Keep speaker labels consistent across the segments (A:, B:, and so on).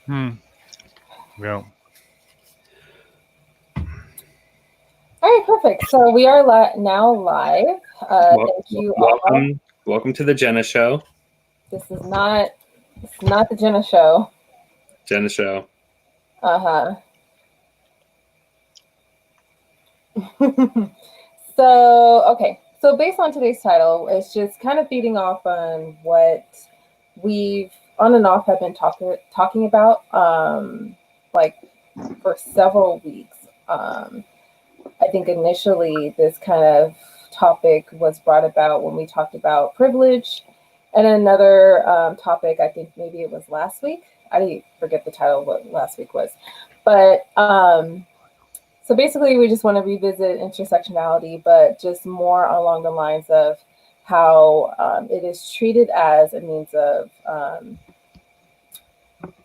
A: Hmm. Yeah.
B: All right, perfect. So we are now live. Thank you all.
C: Welcome to the Jenna Show.
B: This is not it's not the Jenna show.
C: Jenna Show.
B: Uh huh. So okay. So based on today's title, it's just kind of feeding off on what we've on and off have been talking about like for several weeks. I think initially this kind of topic was brought about when we talked about privilege, and another topic, I think maybe it was last week. I didn't forget the title of what last week was. But so basically, we just want to revisit intersectionality, but just more along the lines of how it is treated as a means of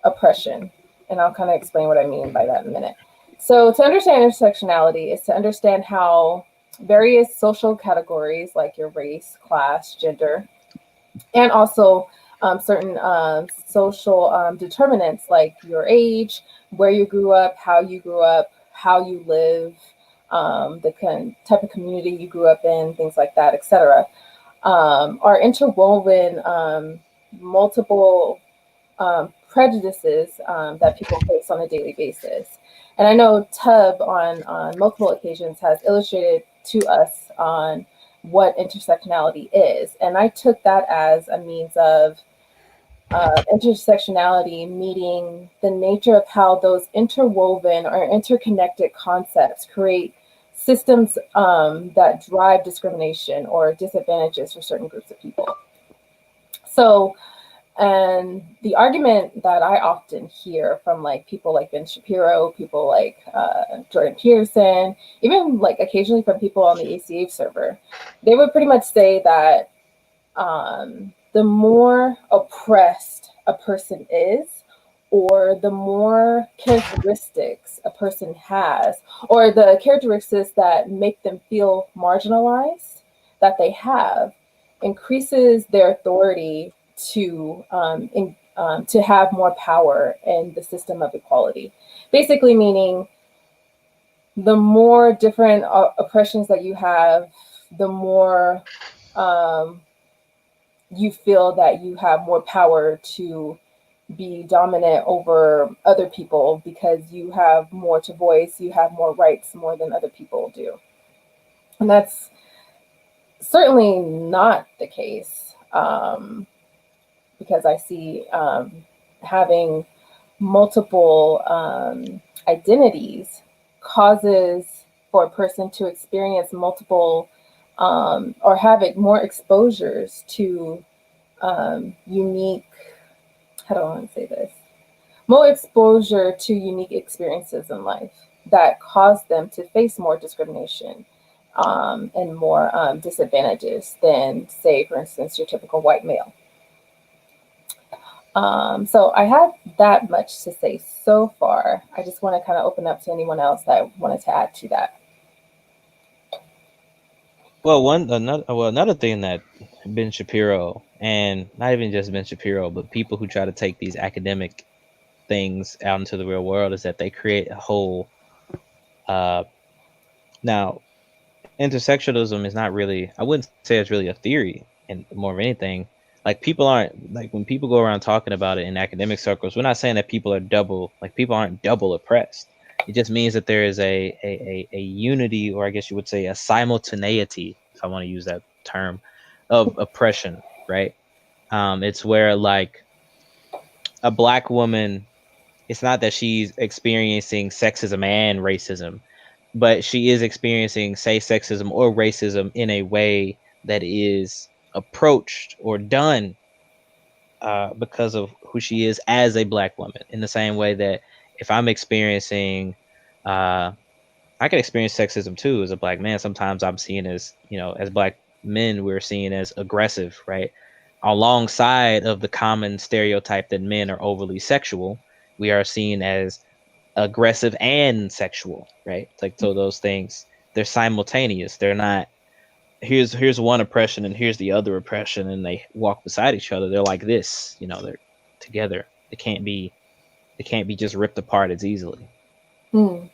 B: oppression. And I'll kind of explain what I mean by that in a minute. So, to understand intersectionality is to understand how various social categories like your race, class, gender, and also certain social determinants like your age, where you grew up, how you live, type of community you grew up in, things like that, etc., are interwoven multiple prejudices that people face on a daily basis. And I know Tub on multiple occasions has illustrated to us on what intersectionality is. And I took that as a means of intersectionality meeting the nature of how those interwoven or interconnected concepts create systems that drive discrimination or disadvantages for certain groups of people. So, and the argument that I often hear from like people like Ben Shapiro, people like Jordan Peterson, even like occasionally from people on the ACH server, they would pretty much say that the more oppressed a person is, or the more characteristics a person has, or the characteristics that make them feel marginalized that they have, increases their authority to have more power in the system of equality. Basically, meaning the more different oppressions that you have, the more um, you feel that you have more power to be dominant over other people because you have more to voice, you have more rights more than other people do. And that's certainly not the case because I see having multiple identities causes for a person to experience multiple or have it more exposures to unique, how do I want to say this? More exposure to unique experiences in life that cause them to face more discrimination and more disadvantages than, say, for instance, your typical white male. So I had that much to say so far. I just want to kind of open up to anyone else that wanted to add to that.
D: Well, another thing that Ben Shapiro, and not even just Ben Shapiro, but people who try to take these academic things out into the real world is that they create a whole. Now, intersectionalism is not really. I wouldn't say it's really a theory, and more of anything. Like people aren't like when people go around talking about it in academic circles. We're not saying that people are people aren't double oppressed. It just means that there is a unity, or I guess you would say a simultaneity, if I want to use that term, of oppression, right? It's where like a black woman, it's not that she's experiencing sexism and racism, but she is experiencing, say, sexism or racism in a way that is approached or done because of who she is as a black woman. In the same way that if I'm experiencing, I can experience sexism too as a black man. Sometimes I'm seen as, as black men, we're seen as aggressive, right? Alongside of the common stereotype that men are overly sexual, we are seen as aggressive and sexual, right? It's like, so those things, they're simultaneous. They're not here's one oppression and here's the other oppression and they walk beside each other. They're like this, they're together. It can't be it can't be just ripped apart as easily.
B: Hmm.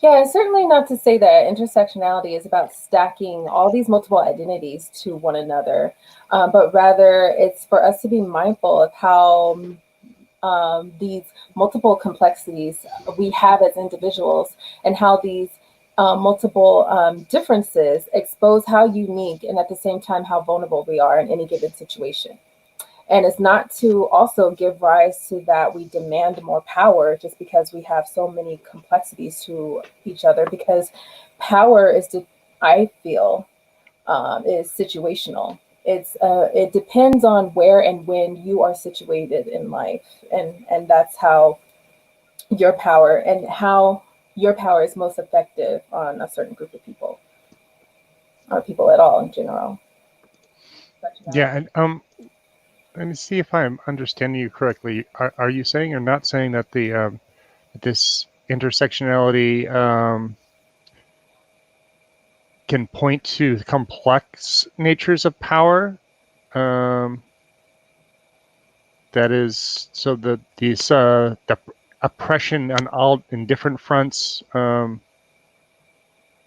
B: Yeah, it's certainly not to say that intersectionality is about stacking all these multiple identities to one another, but rather it's for us to be mindful of how these multiple complexities we have as individuals and how these multiple differences expose how unique and at the same time how vulnerable we are in any given situation. And it's not to also give rise to that we demand more power just because we have so many complexities to each other, because power is, I feel, is situational. It depends on where and when you are situated in life, and that's how your power and how your power is most effective on a certain group of people or people at all in general.
A: Yeah, and let me see if I'm understanding you correctly. Are you saying or not saying that the this intersectionality can point to complex natures of power? That is, so that these the oppression on all in different fronts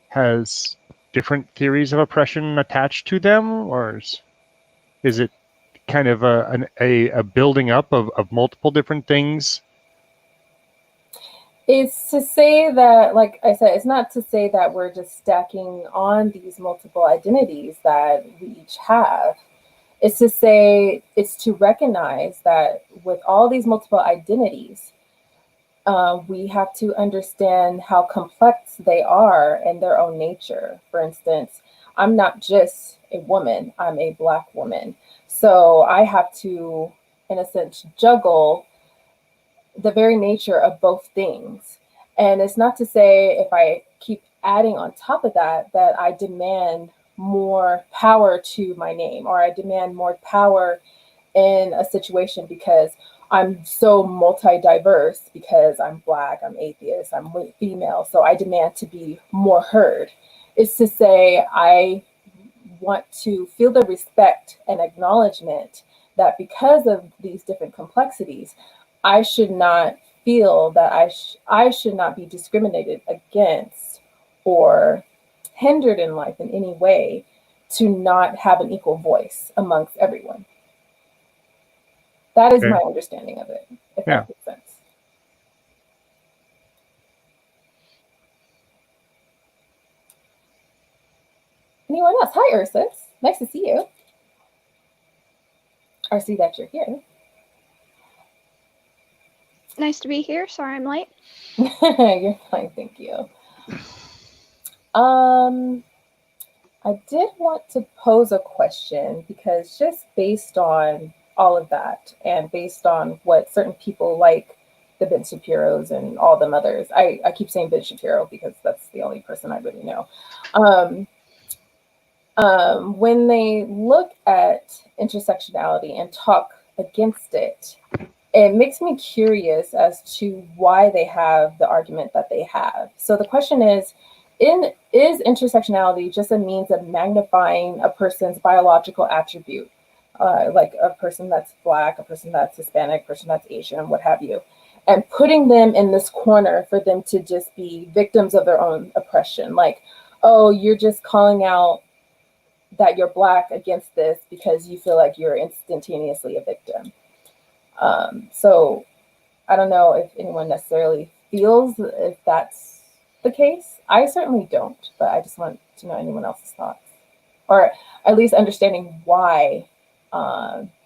A: has different theories of oppression attached to them, or is it kind of a building up of multiple different things?
B: It's to say that, like I said, it's not to say that we're just stacking on these multiple identities that we each have. It's to say, it's to recognize that with all these multiple identities, we have to understand how complex they are in their own nature. For instance, I'm not just a woman, I'm a Black woman. So I have to, in a sense, juggle the very nature of both things. And it's not to say if I keep adding on top of that, that I demand more power to my name or I demand more power in a situation because I'm so multi-diverse, because I'm Black, I'm atheist, I'm female, so I demand to be more heard. It's to say I want to feel the respect and acknowledgement that because of these different complexities, I should not feel that I should not be discriminated against or hindered in life in any way to not have an equal voice amongst everyone. That is my
A: Okay.
B: understanding of it, if
A: Yeah.
B: that makes sense. Anyone else? Hi, Ursus. Nice to see you. Or see that you're here.
E: Nice to be here. Sorry I'm late.
B: You're fine, thank you. I did want to pose a question because just based on all of that and based on what certain people like the Ben Shapiro's and all them others, I keep saying Ben Shapiro because that's the only person I really know. When they look at intersectionality and talk against it, it makes me curious as to why they have the argument that they have. So the question is intersectionality just a means of magnifying a person's biological attribute, like a person that's Black, a person that's Hispanic, a person that's Asian, what have you, and putting them in this corner for them to just be victims of their own oppression? Like, oh, you're just calling out that you're Black against this because you feel like you're instantaneously a victim. So I don't know if anyone necessarily feels if that's the case. I certainly don't, but I just want to know anyone else's thoughts, or at least understanding why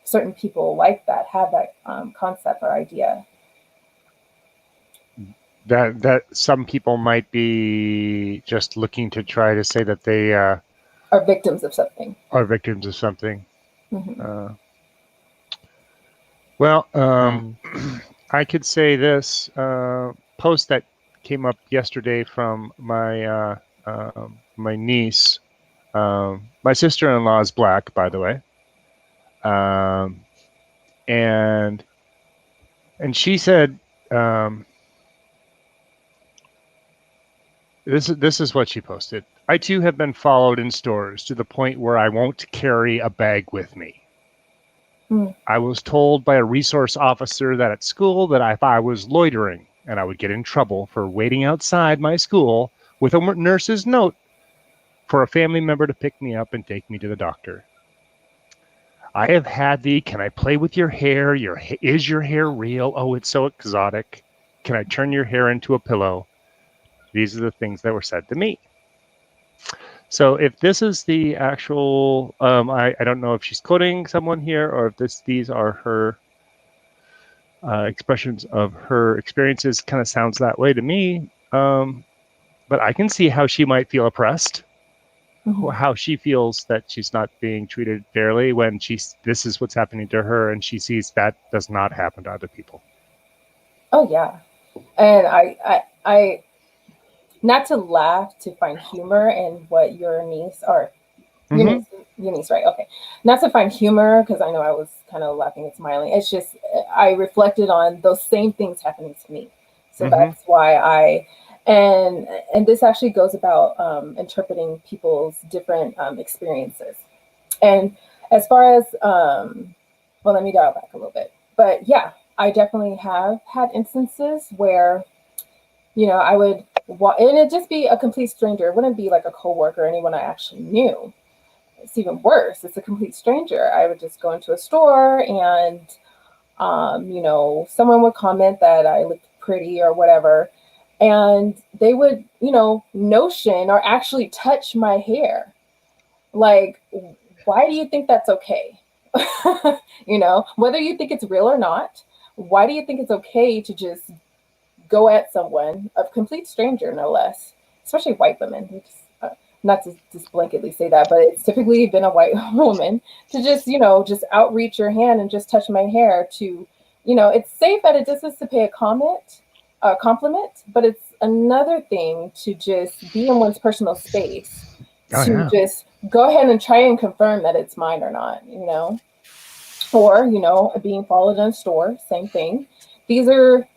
B: certain people like that have that concept or idea.
A: That some people might be just looking to try to say that they
B: Are victims of something.
A: are victims of something.
B: Mm-hmm.
A: Well, I could say this post that came up yesterday from my my niece. My sister-in-law is Black, by the way, and she said this is what she posted. I too have been followed in stores to the point where I won't carry a bag with me. I was told by a resource officer that at school that if I was loitering and I would get in trouble for waiting outside my school with a nurse's note for a family member to pick me up and take me to the doctor. I have had the, can I play with your hair? Is your hair real? Oh, it's so exotic. Can I turn your hair into a pillow? These are the things that were said to me. So if this is the actual, I don't know if she's quoting someone here or if these are her expressions of her experiences. Kind of sounds that way to me. But I can see how she might feel oppressed, how she feels that she's not being treated fairly when this is what's happening to her, and she sees that does not happen to other people.
B: Oh yeah, and I not to laugh, to find humor in what your niece or your niece, right? Okay, not to find humor because I know I was kind of laughing and smiling. It's just I reflected on those same things happening to me, so that's why and this actually goes about interpreting people's different experiences. And as far as well, let me dial back a little bit. But yeah, I definitely have had instances where, I would and it'd just be a complete stranger. It wouldn't be like a coworker or anyone I actually knew. It's even worse. It's a complete stranger. I would just go into a store and, someone would comment that I looked pretty or whatever. And they would, notion or actually touch my hair. Like, why do you think that's okay? Whether you think it's real or not, why do you think it's okay to just go at someone, a complete stranger, no less, especially white women? Not to just blanketly say that, but it's typically been a white woman to just, just outreach your hand and just touch my hair to, it's safe at a distance to pay a compliment, but it's another thing to just be in one's personal space just go ahead and try and confirm that it's mine or not, or, being followed in a store, same thing. These are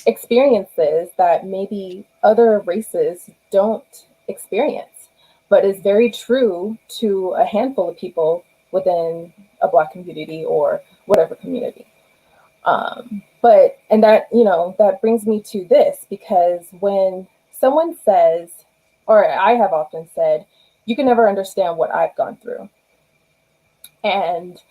B: experiences that maybe other races don't experience, but is very true to a handful of people within a Black community or whatever community. And that brings me to this, because when someone says, or I have often said, you can never understand what I've gone through. And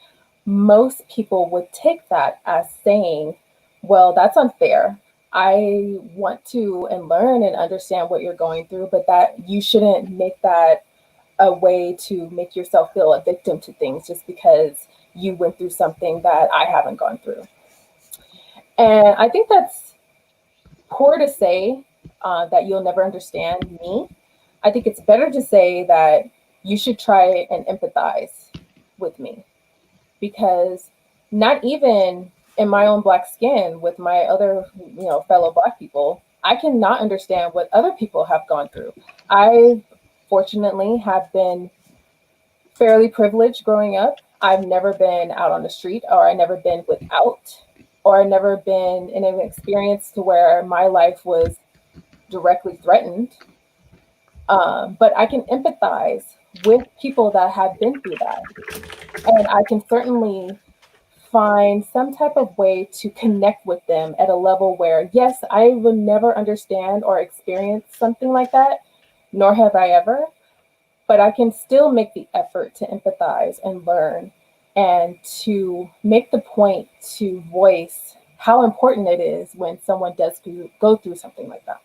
B: most people would take that as saying, well, that's unfair. I want to and learn and understand what you're going through, but that you shouldn't make that a way to make yourself feel a victim to things just because you went through something that I haven't gone through. And I think that's poor to say, that you'll never understand me. I think it's better to say that you should try and empathize with me, because not even in my own Black skin with my other, fellow Black people, I cannot understand what other people have gone through. I fortunately have been fairly privileged growing up. I've never been out on the street, or I've never been without, or I've never been in an experience to where my life was directly threatened. But I can empathize with people that have been through that. And I can certainly find some type of way to connect with them at a level where, yes, I will never understand or experience something like that, nor have I ever, but I can still make the effort to empathize and learn, and to make the point to voice how important it is when someone does go through something like that.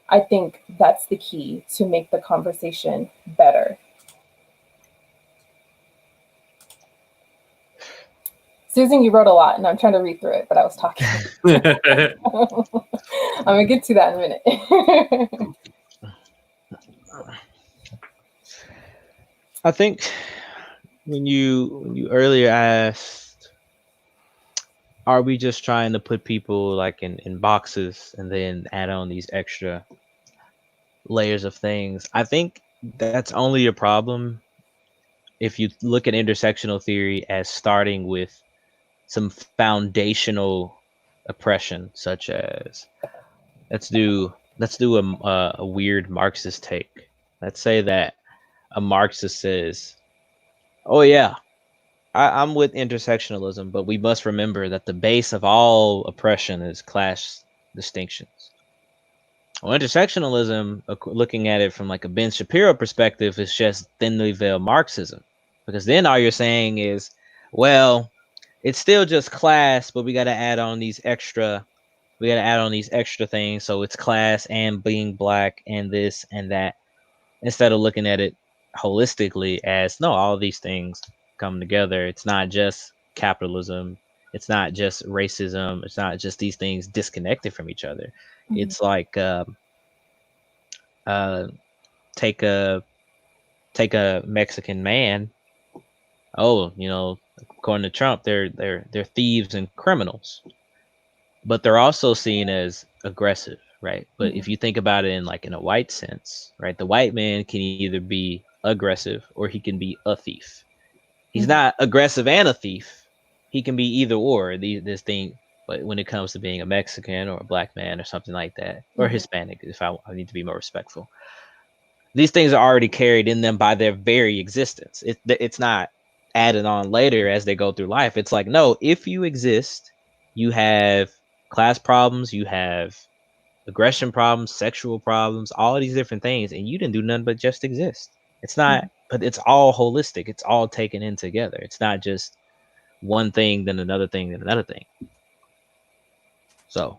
B: I think that's the key to make the conversation better. Susan, you wrote a lot, and I'm trying to read through it, but I was talking. I'm going to get to that in a minute.
D: I think when you earlier asked, are we just trying to put people like in boxes and then add on these extra layers of things? I think that's only a problem if you look at intersectional theory as starting with some foundational oppression, such as let's do a weird Marxist take. Let's say that a Marxist says, "Oh yeah, I'm with intersectionalism, but we must remember that the base of all oppression is class distinctions. Well, intersectionalism, looking at it from like a Ben Shapiro perspective, is just thinly veiled Marxism, because then all you're saying is, well, it's still just class, but we got to add on these extra, things, so it's class and being black and this and that, instead of looking at it holistically as no, all of these things come together. It's not just capitalism, it's not just racism, it's not just these things disconnected from each other.
B: Mhm.
D: It's like uh, take a Mexican man. Oh, according to Trump, they're thieves and criminals, but they're also seen as aggressive, right? But if
B: Mhm.
D: you think about it in a white sense, right, the white man can either be aggressive or he can be a thief. He's
B: Mhm.
D: not aggressive and a thief. He can be either or. This thing, but when it comes to being a Mexican or a black man or something like that, or
B: Mhm.
D: Hispanic, if I need to be more respectful, these things are already carried in them by their very existence. It's not added on later as they go through life. It's like, no, if you exist, you have class problems, you have aggression problems, sexual problems, all these different things, and you didn't do nothing but just exist. It's not, but it's all holistic. It's all taken in together. It's not just one thing, then another thing, then another thing. So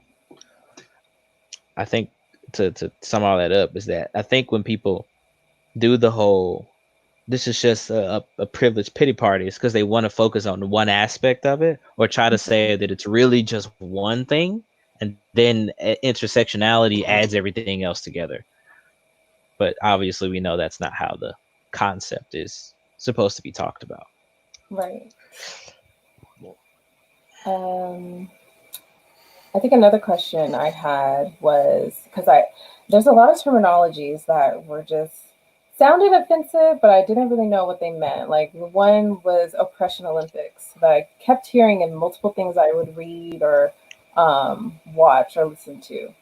D: I think to sum all that up is that I think when people do the whole this is just a privileged pity party, it's because they want to focus on one aspect of it or try to say that it's really just one thing, and then intersectionality adds everything else together. But obviously we know that's not how the concept is supposed to be talked about.
B: Right. I think another question I had was because there's a lot of terminologies that were just sounded offensive, but I didn't really know what they meant. Like one was oppression Olympics that I kept hearing in multiple things I would read or watch or listen to.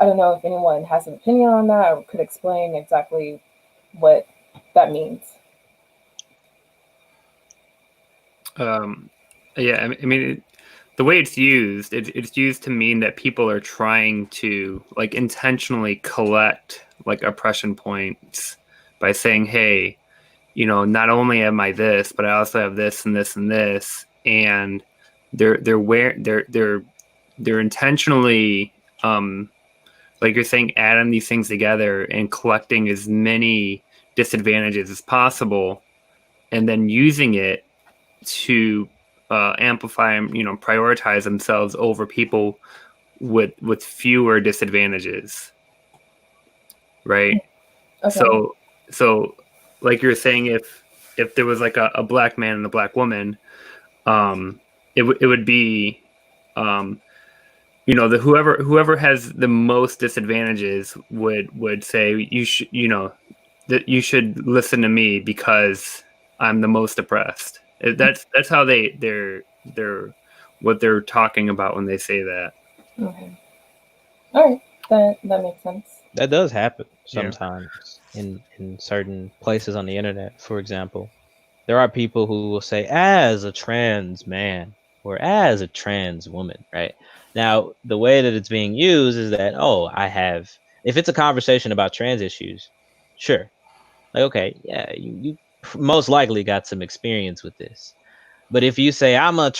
B: I don't know if anyone has an opinion on that or could explain exactly what that means.
C: Um, yeah, I mean, the way it's used, it's used to mean that people are trying to like intentionally collect like oppression points by saying, "Hey, not only am I this, but I also have this and this and this," and they're intentionally like you're saying, adding these things together and collecting as many disadvantages as possible, and then using it to amplify and prioritize themselves over people with fewer disadvantages, right?
B: Okay.
C: So like you're saying, if there was like a black man and a black woman, it would be the whoever has the most disadvantages would say you should that you should listen to me because I'm the most oppressed. That's how they're what they're talking about when they say that.
B: Okay. All right. That makes sense.
D: That does happen
A: Yeah.
D: sometimes in certain places on the internet. For example, there are people who will say, as a trans man or as a trans woman, right? Now, the way that it's being used is that, oh, if it's a conversation about trans issues, sure. Like, okay, yeah, you most likely got some experience with this. But if you say, I'm a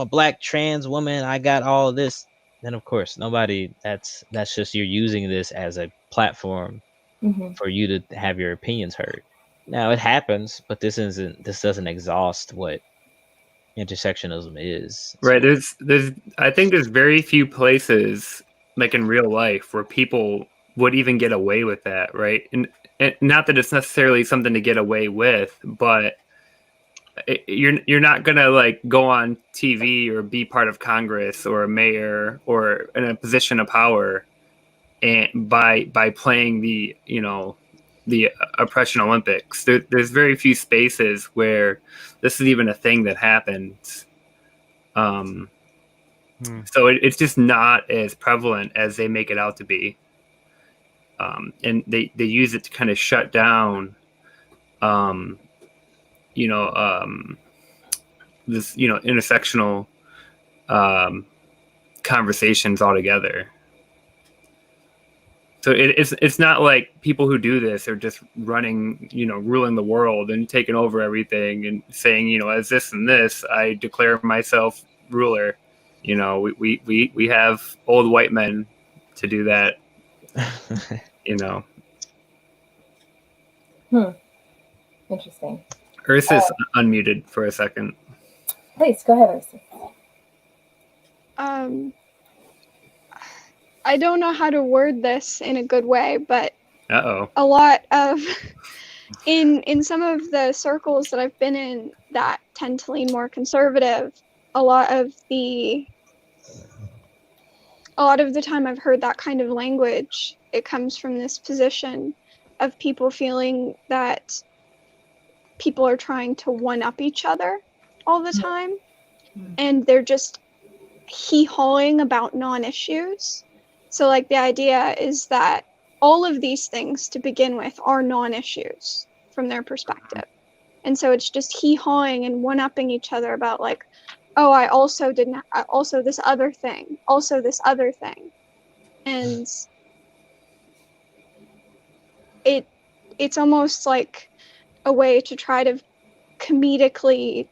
D: black trans woman, I got all of this, then of course, that's just you're using this as a platform
B: Hmm.
D: for you to have your opinions heard. Now it happens, but this doesn't exhaust what intersectionalism is.
C: Right. There's I think there's very few places like in real life where people would even get away with that, right? And not that it's necessarily something to get away with, but you're not gonna like go on TV or be part of Congress or a mayor or in a position of power and by playing the oppression Olympics. There's very few spaces where this is even a thing that happens. Um,
A: Hmm.
C: so it's just not as prevalent as they make it out to be. And they use it to kind of shut down, um, you know, um, this intersectional conversations altogether. So it's not like people who do this are just running, ruling the world and taking over everything and saying, as this and this, I declare myself ruler. We have old white men to do that.
B: Interesting.
C: Earth is unmuted for a second.
B: Please go ahead, Ursa.
E: I don't know how to word this in a good way, but
C: Uh-oh.
E: a lot of in some of the circles that I've been in that tend to lean more conservative, a lot of the time I've heard that kind of language, it comes from this position of people feeling that people are trying to one-up each other all the time, and they're just hee-hawing about non-issues. So like the idea is that all of these things to begin with are non-issues from their perspective. And so it's just hee-hawing and one-upping each other about like, oh, also this other thing. And it's almost like a way to try to comedically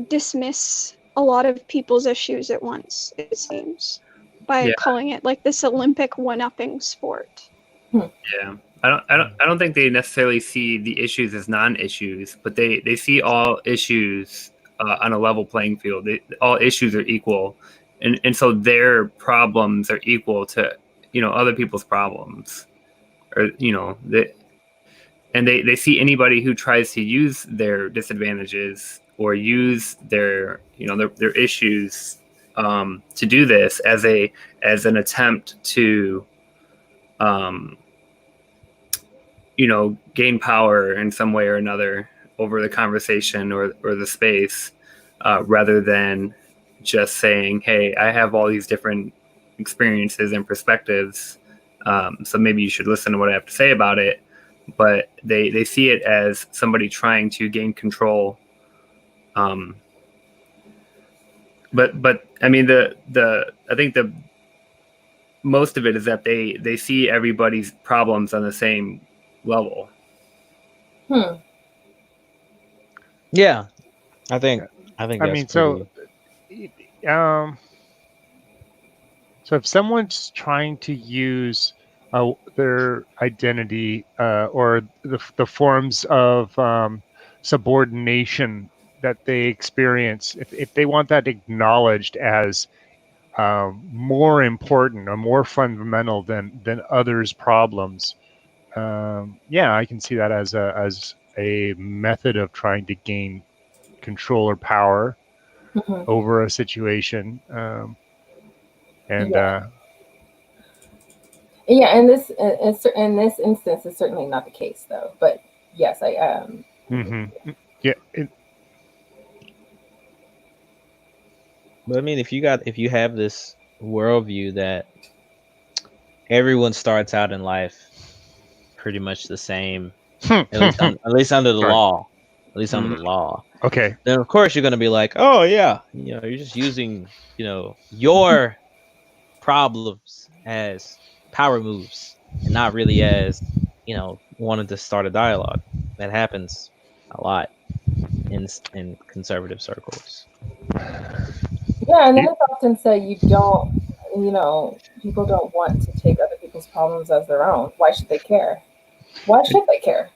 E: dismiss a lot of people's issues at once, it seems, by calling it like this Olympic one-upping sport.
C: Yeah. I don't think they necessarily see the issues as non-issues, but they see all issues on a level playing field. All issues are equal, and so their problems are equal to other people's problems, or they see anybody who tries to use their disadvantages or use their their issues to do this as an attempt to gain power in some way or another over the conversation or the space, rather than just saying, hey, I have all these different experiences and perspectives, so maybe you should listen to what I have to say about it. But they see it as somebody trying to gain control. But I mean I think the most of it is that they see everybody's problems on the same level.
D: Yeah, I think. That's
A: so if someone's trying to use their identity or the forms of subordination that they experience, if they want that acknowledged as more important or more fundamental than others' problems, I can see that as a method of trying to gain control or power over a situation. In
B: this instance, it's certainly not the case, though. But yes, I am.
A: Yeah.
D: But I mean, if you have this worldview that everyone starts out in life pretty much the same, at least under the law, under the law.
A: Okay.
D: Then of course you're going to be like, oh yeah, you're just using your problems as power moves and not really as wanting to start a dialogue. That happens a lot in conservative circles.
B: Yeah, and that's often said people don't want to take other people's problems as their own. Why should they care? Why should they care?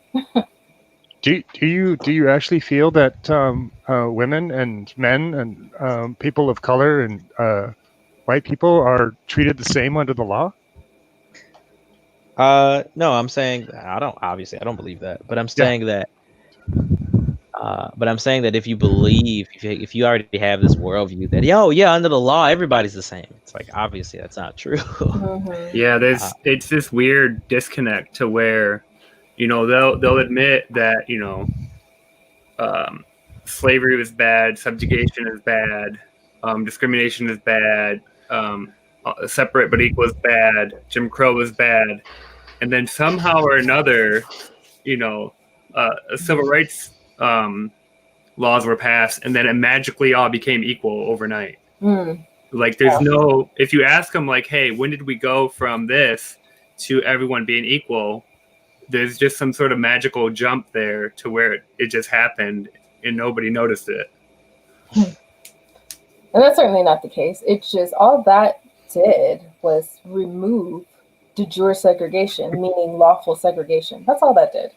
A: Do you actually feel that women and men and people of color and white people are treated the same under the law?
D: No, I'm saying I don't believe that, but I'm saying that. But I'm saying that if you believe, if you already have this worldview that under the law everybody's the same, it's like obviously that's not true.
C: Yeah, it's this weird disconnect to where they'll admit that slavery was bad, subjugation is bad, discrimination is bad, separate but equal is bad, Jim Crow is bad, and then somehow or another, civil rights laws were passed, and then it magically all became equal overnight.
B: Mm.
C: Like, there's no, if you ask them, like, hey, when did we go from this to everyone being equal? There's just some sort of magical jump there to where it just happened and nobody noticed it.
B: And that's certainly not the case. It's just all that did was remove de jure segregation, meaning lawful segregation. That's all that did.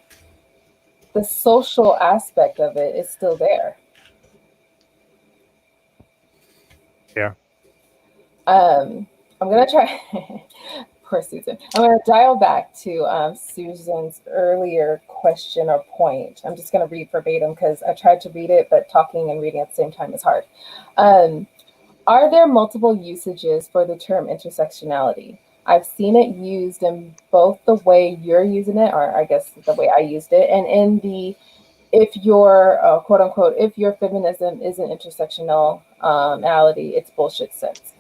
B: The social aspect of it is still there.
A: Yeah.
B: I'm gonna try. Poor Susan. I'm gonna dial back to Susan's earlier question or point. I'm just gonna read verbatim because I tried to read it, but talking and reading at the same time is hard. Are there multiple usages for the term intersectionality? I've seen it used in both the way you're using it, or I guess the way I used it, and in the if your quote unquote, if your feminism isn't intersectionality, it's bullshit sense.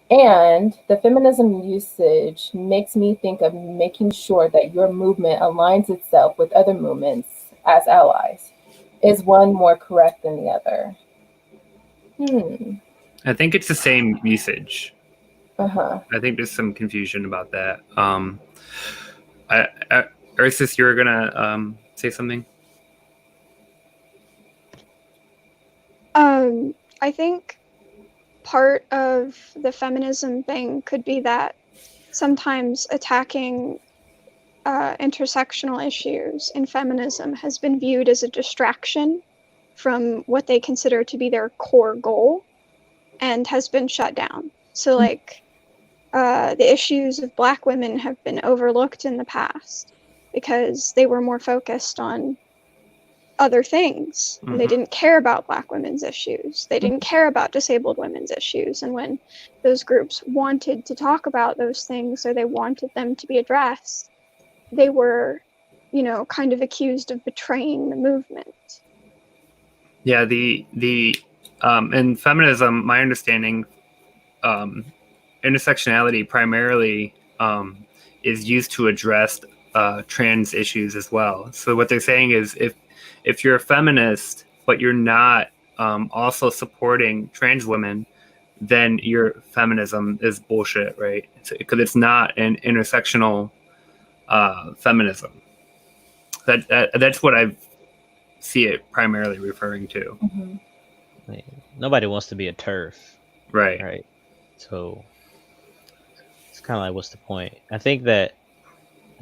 B: And the feminism usage makes me think of making sure that your movement aligns itself with other movements as allies. Is one more correct than the other?
C: I think it's the same usage.
B: Uh-huh.
C: I think there's some confusion about that. Ursus, you were gonna say something?
E: I think part of the feminism thing could be that sometimes attacking intersectional issues in feminism has been viewed as a distraction from what they consider to be their core goal and has been shut down. So, like, the issues of Black women have been overlooked in the past because they were more focused on other things. Mm-hmm. They didn't care about Black women's issues. They didn't care about disabled women's issues. And when those groups wanted to talk about those things or they wanted them to be addressed, they were, kind of accused of betraying the movement.
C: Yeah, in feminism, my understanding, intersectionality primarily is used to address trans issues as well. So what they're saying is if you're a feminist, but you're not also supporting trans women, then your feminism is bullshit, right? Because it's not an intersectional feminism. That's what I see it primarily referring to.
B: Mm-hmm.
D: Like, nobody wants to be a turf,
C: right?
D: So it's kind of like, what's the point? I think there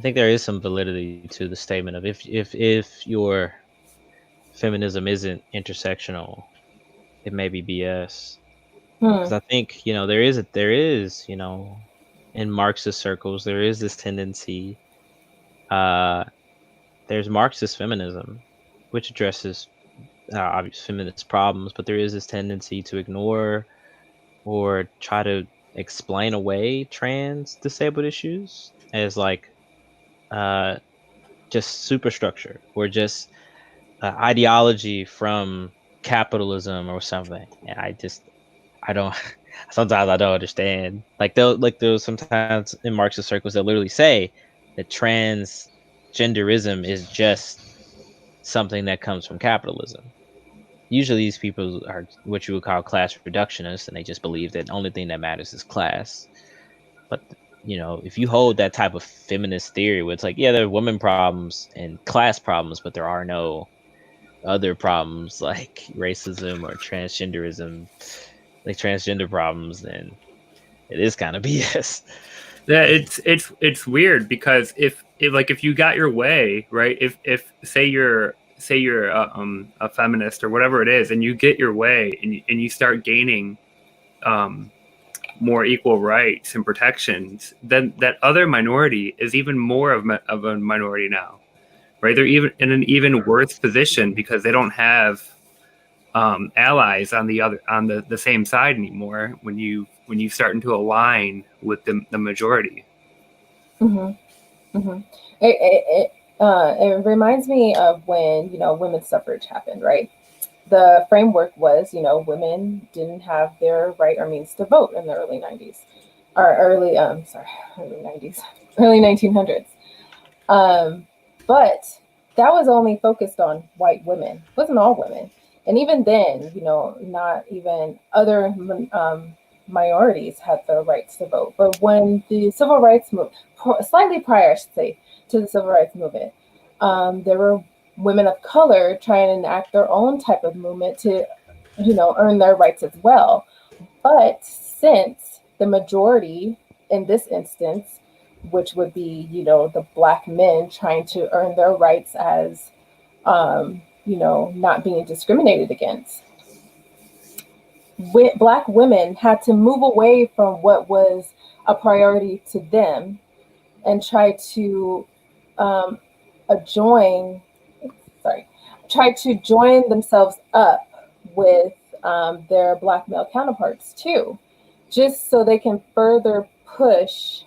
D: is some validity to the statement of if your feminism isn't intersectional, it may be BS. Because I think there is in Marxist circles there is this tendency. There's Marxist feminism, which addresses obvious feminist problems, but there is this tendency to ignore or try to explain away trans disabled issues as like just superstructure or just ideology from capitalism or something. And I don't sometimes I don't understand. There'll sometimes in Marxist circles they'll literally say that transgenderism is just something that comes from capitalism. Usually these people are what you would call class reductionists, and they just believe that the only thing that matters is class. But if you hold that type of feminist theory where it's like, yeah, there are women problems and class problems, but there are no other problems like racism or transgenderism, like transgender problems, then it is kind of BS.
C: Yeah, it's weird because if you got your way, right? If say you're a feminist or whatever it is, and you get your way and you start gaining more equal rights and protections, then that other minority is even more of a minority now, right? They're even in an even worse position because they don't have allies on the same side anymore when you starting to align with the majority.
B: Mm-hmm. Mm-hmm. It reminds me of when women's suffrage happened, right? The framework was women didn't have their right or means to vote in the early 90s or early 90s, early 1900s. But that was only focused on white women. It wasn't all women. And even then, not even other minorities had the rights to vote. But when the civil rights movement, slightly prior, I should say, to the civil rights movement, there were women of color trying to enact their own type of movement to, earn their rights as well. But since the majority in this instance, which would be, the Black men trying to earn their rights as, not being discriminated against, Black women had to move away from what was a priority to them and try to join, try to join themselves up with their Black male counterparts too, just so they can further push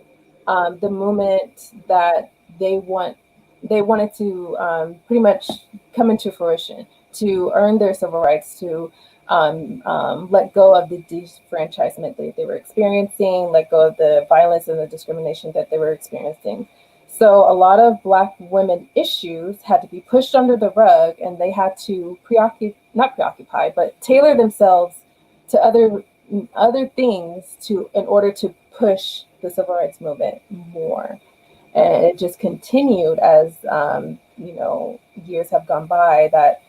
B: the movement that they wanted to pretty much come into fruition, to earn their civil rights, to let go of the disfranchisement that they were experiencing, let go of the violence and the discrimination that they were experiencing. So a lot of Black women issues had to be pushed under the rug, and they had to tailor themselves to other things in order to push the civil rights movement more. And it just continued as years have gone by, that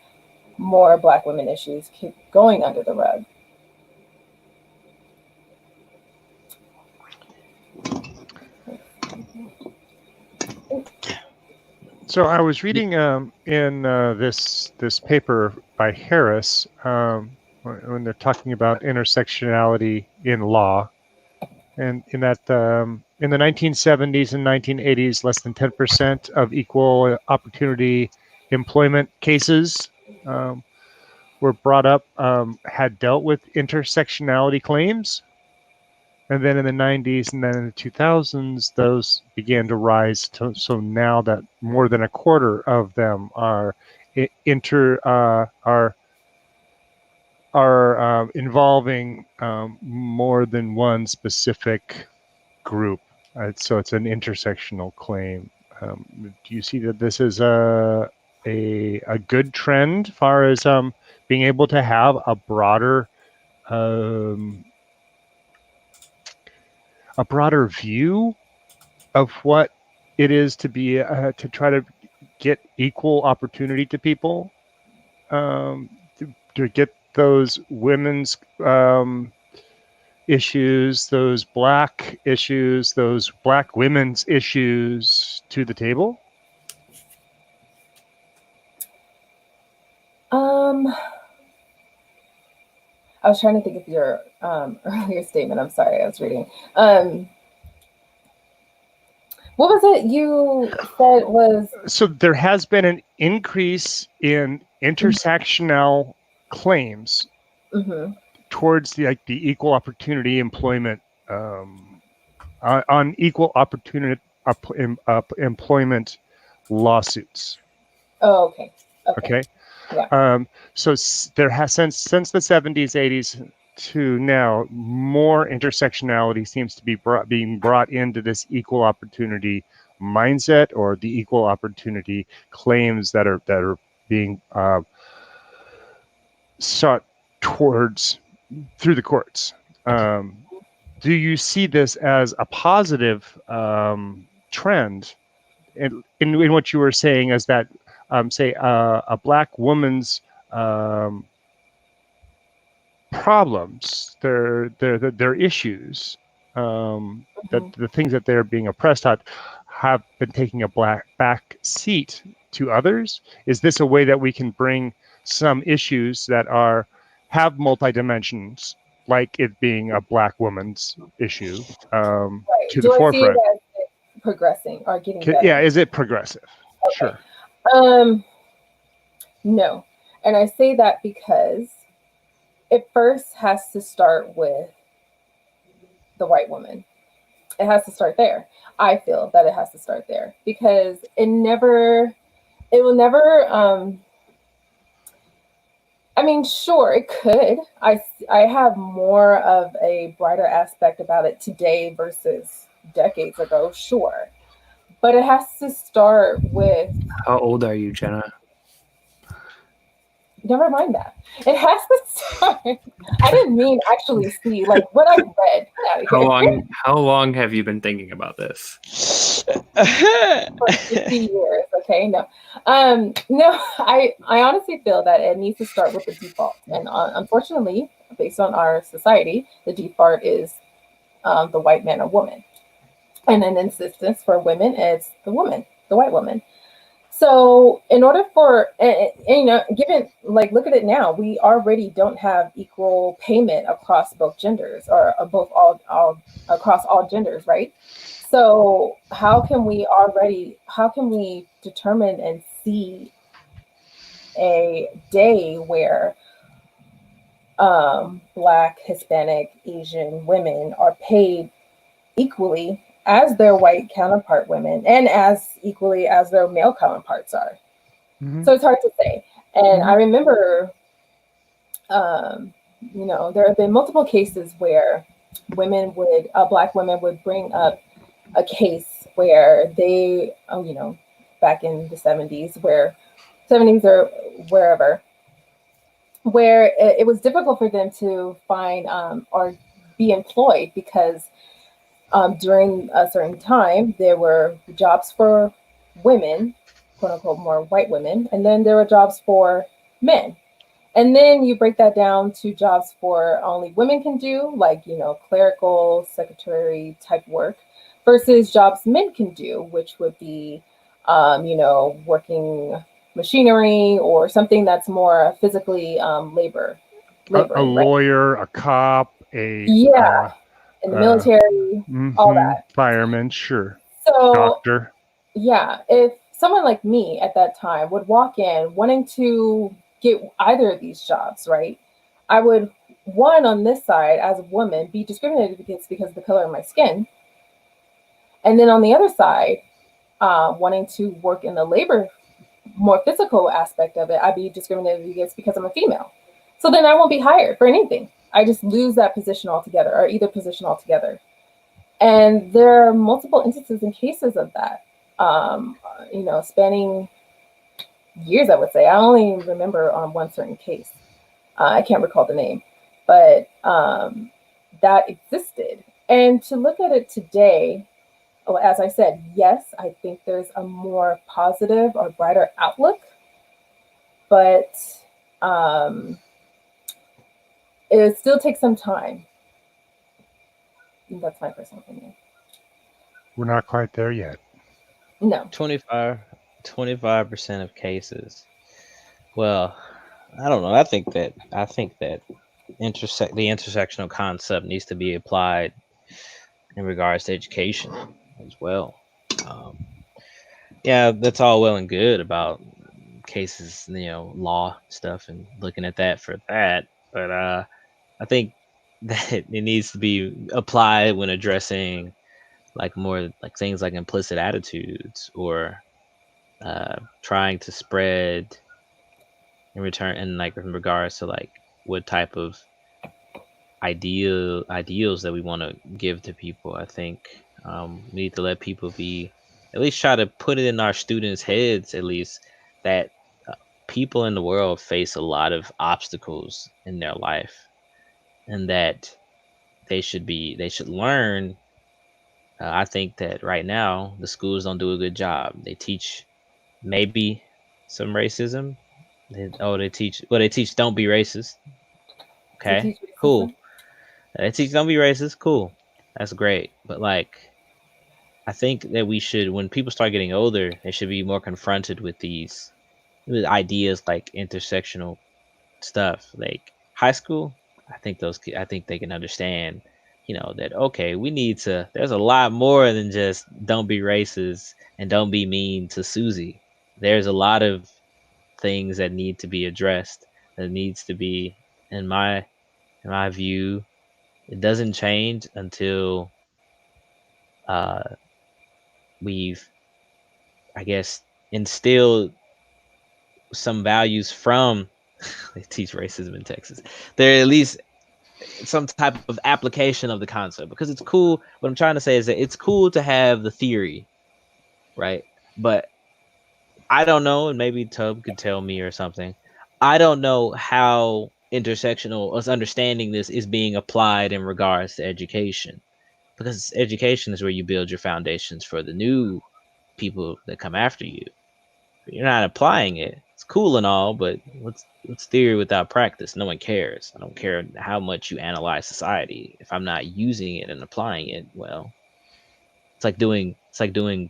B: more Black women issues keep going under the rug.
A: So I was reading in this paper by Harris when they're talking about intersectionality in law, and in that in the 1970s and 1980s, less than 10% of equal opportunity employment cases were brought up, had dealt with intersectionality claims. And then in the 90s and then in the 2000s, those began to rise. So now that more than a quarter of them are involving more than one specific group. So it's an intersectional claim. Do you see that this is a good trend as far as being able to have a broader view of what it is to be to try to get equal opportunity to people, to get those women's issues, those Black issues, those Black women's issues to the table?
B: I was trying to think of your earlier statement. I'm sorry, I was reading. What was it you said was?
A: So there has been an increase in intersectional claims towards the equal opportunity employment, on equal opportunity employment lawsuits.
B: Oh, okay.
A: Okay.
B: Yeah.
A: So there has since the 70s, 80s to now, more intersectionality seems to be being brought into this equal opportunity mindset, or the equal opportunity claims that are being sought towards through the courts. Do you see this as a positive trend in what you were saying, as that say a Black woman's problems, their issues, that the things that they're being oppressed at have been taking a back seat to others? Is this a way that we can bring some issues that have multi-dimensions, like it being a Black woman's issue, to the forefront?
B: I see it as progressing or getting better?
A: Yeah, is it progressive?
B: Okay.
A: Sure.
B: No. And I say that because it first has to start with the white woman. It has to start there. I feel that it has to start there, because it will never, I mean, sure, it could. I have more of a brighter aspect about it today versus decades ago, sure. But it has to start with...
C: How old are you, Jenna?
B: Never mind that. It has to start. I didn't mean actually see, like what I read.
C: How long have you been thinking about this?
B: For 50 years. Okay, no. No, I honestly feel that it needs to start with the default. And unfortunately, based on our society, the default is the white man or woman. And an insistence for women, it's the woman, the white woman. So, in order for, given, like, look at it now, we already don't have equal payment across both genders or both all across all genders, right? So, how can we determine and see a day where Black, Hispanic, Asian women are paid equally as their white counterpart women and as equally as their male counterparts are?
A: Mhm.
B: So it's hard to say. And I remember, there have been multiple cases where Black women would bring up a case where they, back in the 70s, 70s or wherever, where it was difficult for them to find or be employed because during a certain time, there were jobs for women, quote unquote, more white women, and then there were jobs for men. And then you break that down to jobs for only women can do, like, clerical, secretary type work, versus jobs men can do, which would be, working machinery or something that's more physically
A: A
B: laboring, right?
A: lawyer, a cop, a
B: Yeah, in the military, all that.
A: fireman, sure,
B: So,
A: doctor.
B: yeah, if someone like me at that time would walk in wanting to get either of these jobs, right? I would, one, on this side as a woman, be discriminated against because of the color of my skin. And then on the other side, wanting to work in the labor, more physical aspect of it, I'd be discriminated against because I'm a female. So then I won't be hired for anything. I just lose that position altogether, or either position altogether. And there are multiple instances and cases of that, spanning years, I would say. I only remember on one certain case. I can't recall the name, but that existed. And to look at it today, as I said, yes, I think there's a more positive or brighter outlook, but it still takes some time. That's my personal opinion.
A: We're not quite there yet.
B: No.
D: 25% of cases. Well, I don't know. I think that the intersectional concept needs to be applied in regards to education as well. Yeah, that's all well and good about cases, law stuff and looking at that for that. But I think that it needs to be applied when addressing like more like things like implicit attitudes or trying to spread in return in like in regards to like what type of ideals that we want to give to people. I think we need to let people be at least try to put it in our students' heads at least that people in the world face a lot of obstacles in their life and that they should learn. I think that right now the schools don't do a good job. They teach maybe some racism. They teach don't be racist.
B: To
D: Okay,
B: teach racism?
D: cool. They teach don't be racist. Cool, that's great. But like, I think that we should, when people start getting older, they should be more confronted with these with ideas like intersectional stuff. Like high school, I think they can understand, that okay, we need to. There's a lot more than just don't be racist and don't be mean to Susie. There's a lot of things that need to be addressed. That needs to be, in my view, it doesn't change until uh, we've, I guess, instilled some values from. They teach racism in Texas. There at least some type of application of the concept because it's cool. What I'm trying to say is that it's cool to have the theory, right? But I don't know, and maybe Tub could tell me or something. I don't know how intersectional us understanding this is being applied in regards to education, because education is where you build your foundations for the new people that come after you. You're not applying it. It's cool and all, but what's theory without practice? No one cares. I don't care how much you analyze society. If I'm not using it and applying it, well, it's like doing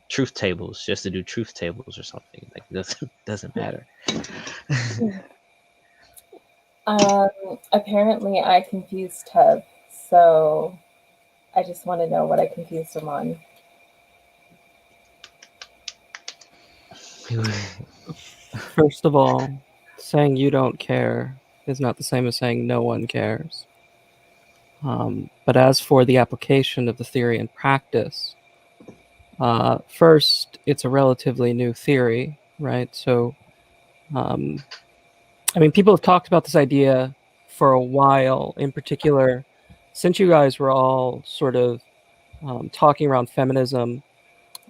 D: truth tables just to do truth tables or something. Like it doesn't matter.
B: Apparently I confused Tub, so I just want to know what I confused him on.
F: First of all, saying you don't care is not the same as saying no one cares. But as for the application of the theory in practice, first, it's a relatively new theory, right? So, I mean, people have talked about this idea for a while. In particular, since you guys were all sort of talking around feminism,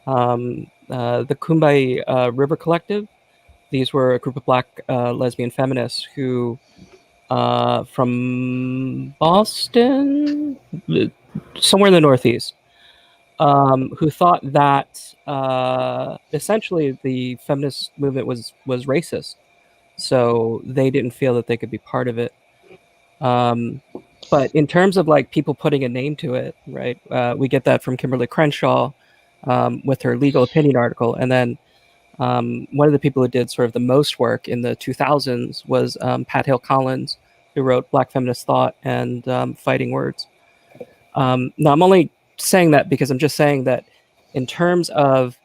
F: the Kumbai River Collective, these were a group of Black lesbian feminists who, from Boston, somewhere in the Northeast, who thought that essentially the feminist movement was racist, so they didn't feel that they could be part of it. But in terms of like people putting a name to it, right? We get that from Kimberly Crenshaw with her legal opinion article, and then one of the people who did sort of the most work in the 2000s was Pat Hale Collins, who wrote Black Feminist Thought and Fighting Words. Now, I'm only saying that because I'm just saying that in terms of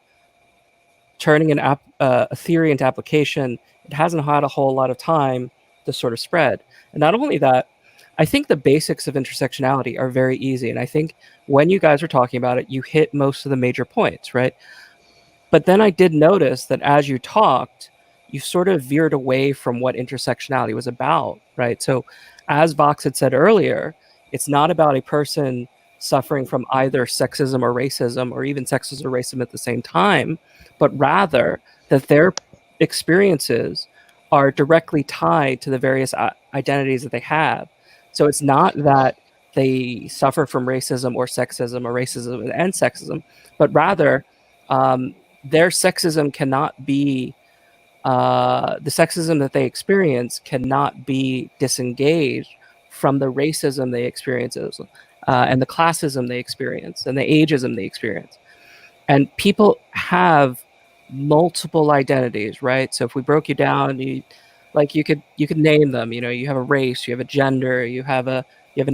F: turning a theory into application, it hasn't had a whole lot of time to sort of spread. And not only that, I think the basics of intersectionality are very easy. And I think when you guys were talking about it, you hit most of the major points, right? But then I did notice that as you talked, you sort of veered away from what intersectionality was about, right? So as Vox had said earlier, it's not about a person suffering from either sexism or racism, or even sexism or racism at the same time, but rather that their experiences are directly tied to the various identities that they have. So it's not that they suffer from racism or racism and sexism, but rather their sexism cannot be the sexism that they experience cannot be disengaged from the racism they experience and the classism they experience and the ageism they experience. And people have multiple identities, right? So if we broke you down, you could name them. You know, you have a race, you have a gender, you have an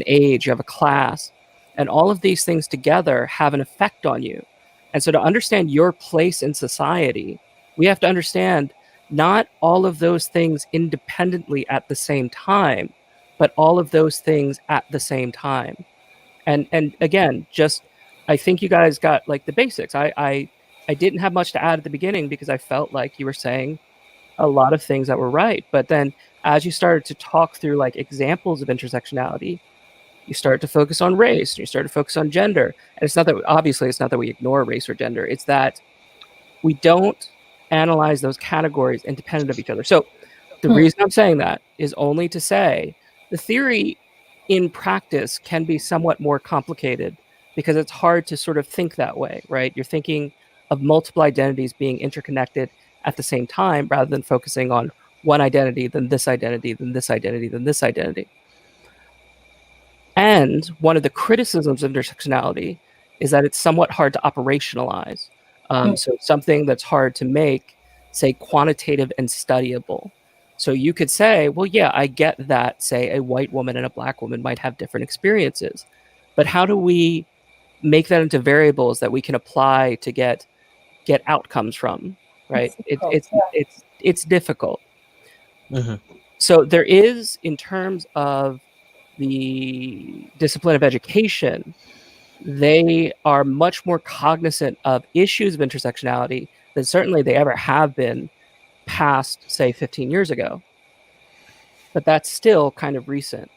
F: age, you have a class, and all of these things together have an effect on you. And so to understand your place in society, we have to understand not all of those things independently at the same time, but all of those things at the same time. And again, just I think you guys got like the basics. I didn't have much to add at the beginning because I felt like you were saying a lot of things that were right. But then as you started to talk through like examples of intersectionality, you start to focus on race, and you start to focus on gender. And it's not that we ignore race or gender. It's that we don't analyze those categories independent of each other. So the reason I'm saying that is only to say the theory in practice can be somewhat more complicated because it's hard to sort of think that way, right? You're thinking of multiple identities being interconnected at the same time rather than focusing on one identity, then this identity, then this identity, then this identity. And one of the criticisms of intersectionality is that it's somewhat hard to operationalize. So something that's hard to make, say, quantitative and studyable. So you could say, well, yeah, I get that, say, a white woman and a Black woman might have different experiences. But how do we make that into variables that we can apply to get outcomes from, right? It's difficult.
D: Mm-hmm.
F: So there is, in terms of the discipline of education, they are much more cognizant of issues of intersectionality than certainly they ever have been past, say, 15 years ago. But that's still kind of recent,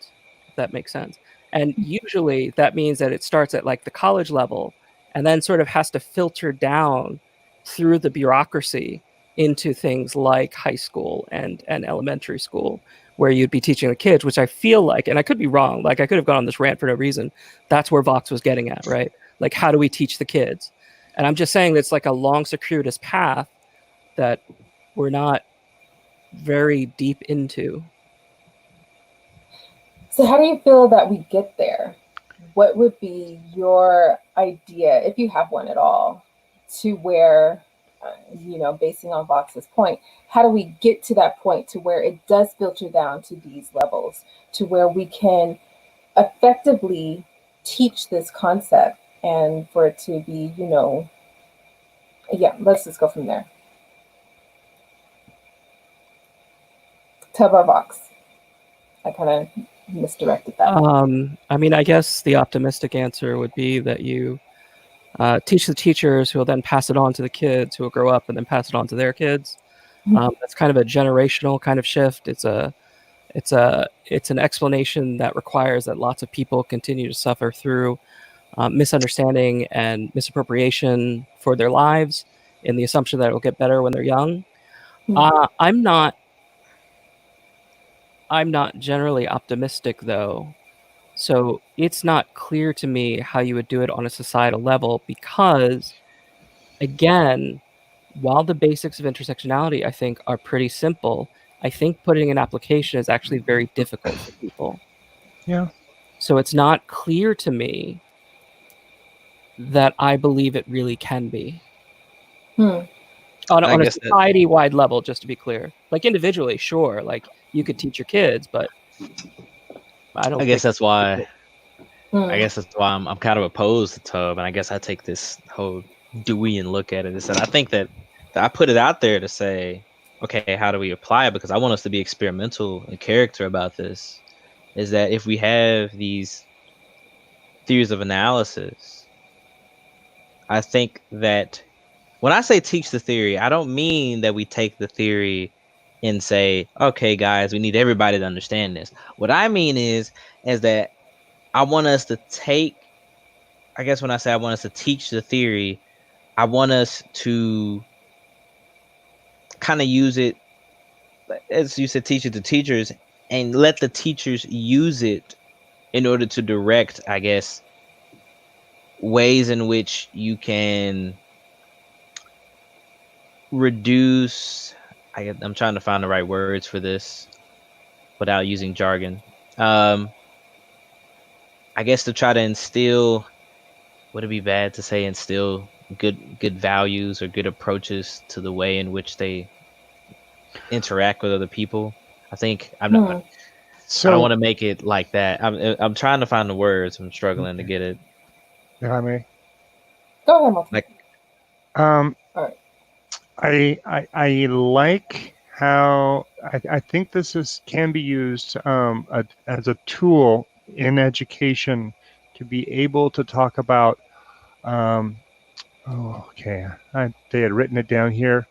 F: if that makes sense. And usually that means that it starts at like the college level and then sort of has to filter down through the bureaucracy into things like high school and elementary school, where you'd be teaching the kids, which I feel like, and I could be wrong, like I could have gone on this rant for no reason. That's where Vox was getting at, right? Like, how do we teach the kids? And I'm just saying it's like a long, circuitous path that we're not very deep into.
B: So how do you feel that we get there? What would be your idea, if you have one at all, to where, basing on Vox's point, how do we get to that point to where it does filter down to these levels, to where we can effectively teach this concept and for it to be, let's just go from there. Tub or Vox? I kind of misdirected that.
F: I mean, I guess the optimistic answer would be that you teach the teachers, who will then pass it on to the kids, who will grow up and then pass it on to their kids. That's kind of a generational kind of shift. It's an explanation that requires that lots of people continue to suffer through misunderstanding and misappropriation for their lives, in the assumption that it will get better when they're young. I'm not generally optimistic, though. So it's not clear to me how you would do it on a societal level, because, again, while the basics of intersectionality, I think, are pretty simple, I think putting an application is actually very difficult for people.
A: Yeah.
F: So it's not clear to me that I believe it really can be. On a society-wide level, just to be clear. Like, individually, sure, like, you could teach your kids, but I guess that's why
D: I'm kind of opposed to Tub, and I guess I take this whole Deweyan look at it. And I think that I put it out there to say, okay, how do we apply it? Because I want us to be experimental in character about this. Is that if we have these theories of analysis, I think that when I say teach the theory, I don't mean that we take the theory and say, okay, guys, we need everybody to understand this. What I mean is that I want us to take, I guess when I say I want us to teach the theory, I want us to kind of use it, as you said, teach it to teachers, and let the teachers use it in order to direct, I guess, ways in which you can reduce, I'm trying to find the right words for this without using jargon. I guess to try to instill, would it be bad to say instill good values or good approaches to the way in which they interact with other people? I think I don't want to make it like that. I'm trying to find the words. I'm struggling to get it.
A: If I may.
B: Go ahead, Martin.
A: All
B: right.
A: I like how I think this can be used as a tool in education to be able to talk about. They had written it down here.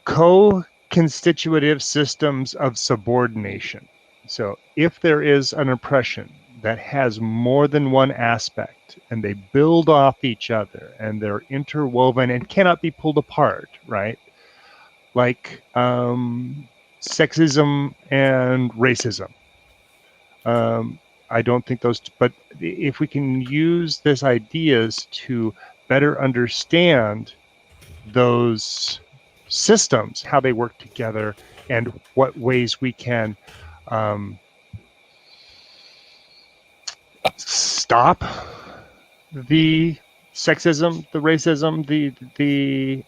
A: Co-constitutive systems of subordination. So if there is an oppression that has more than one aspect and they build off each other and they're interwoven and cannot be pulled apart, right? Like sexism and racism. I don't think those, but if we can use these ideas to better understand those systems, how they work together, and what ways we can stop the sexism, the racism, the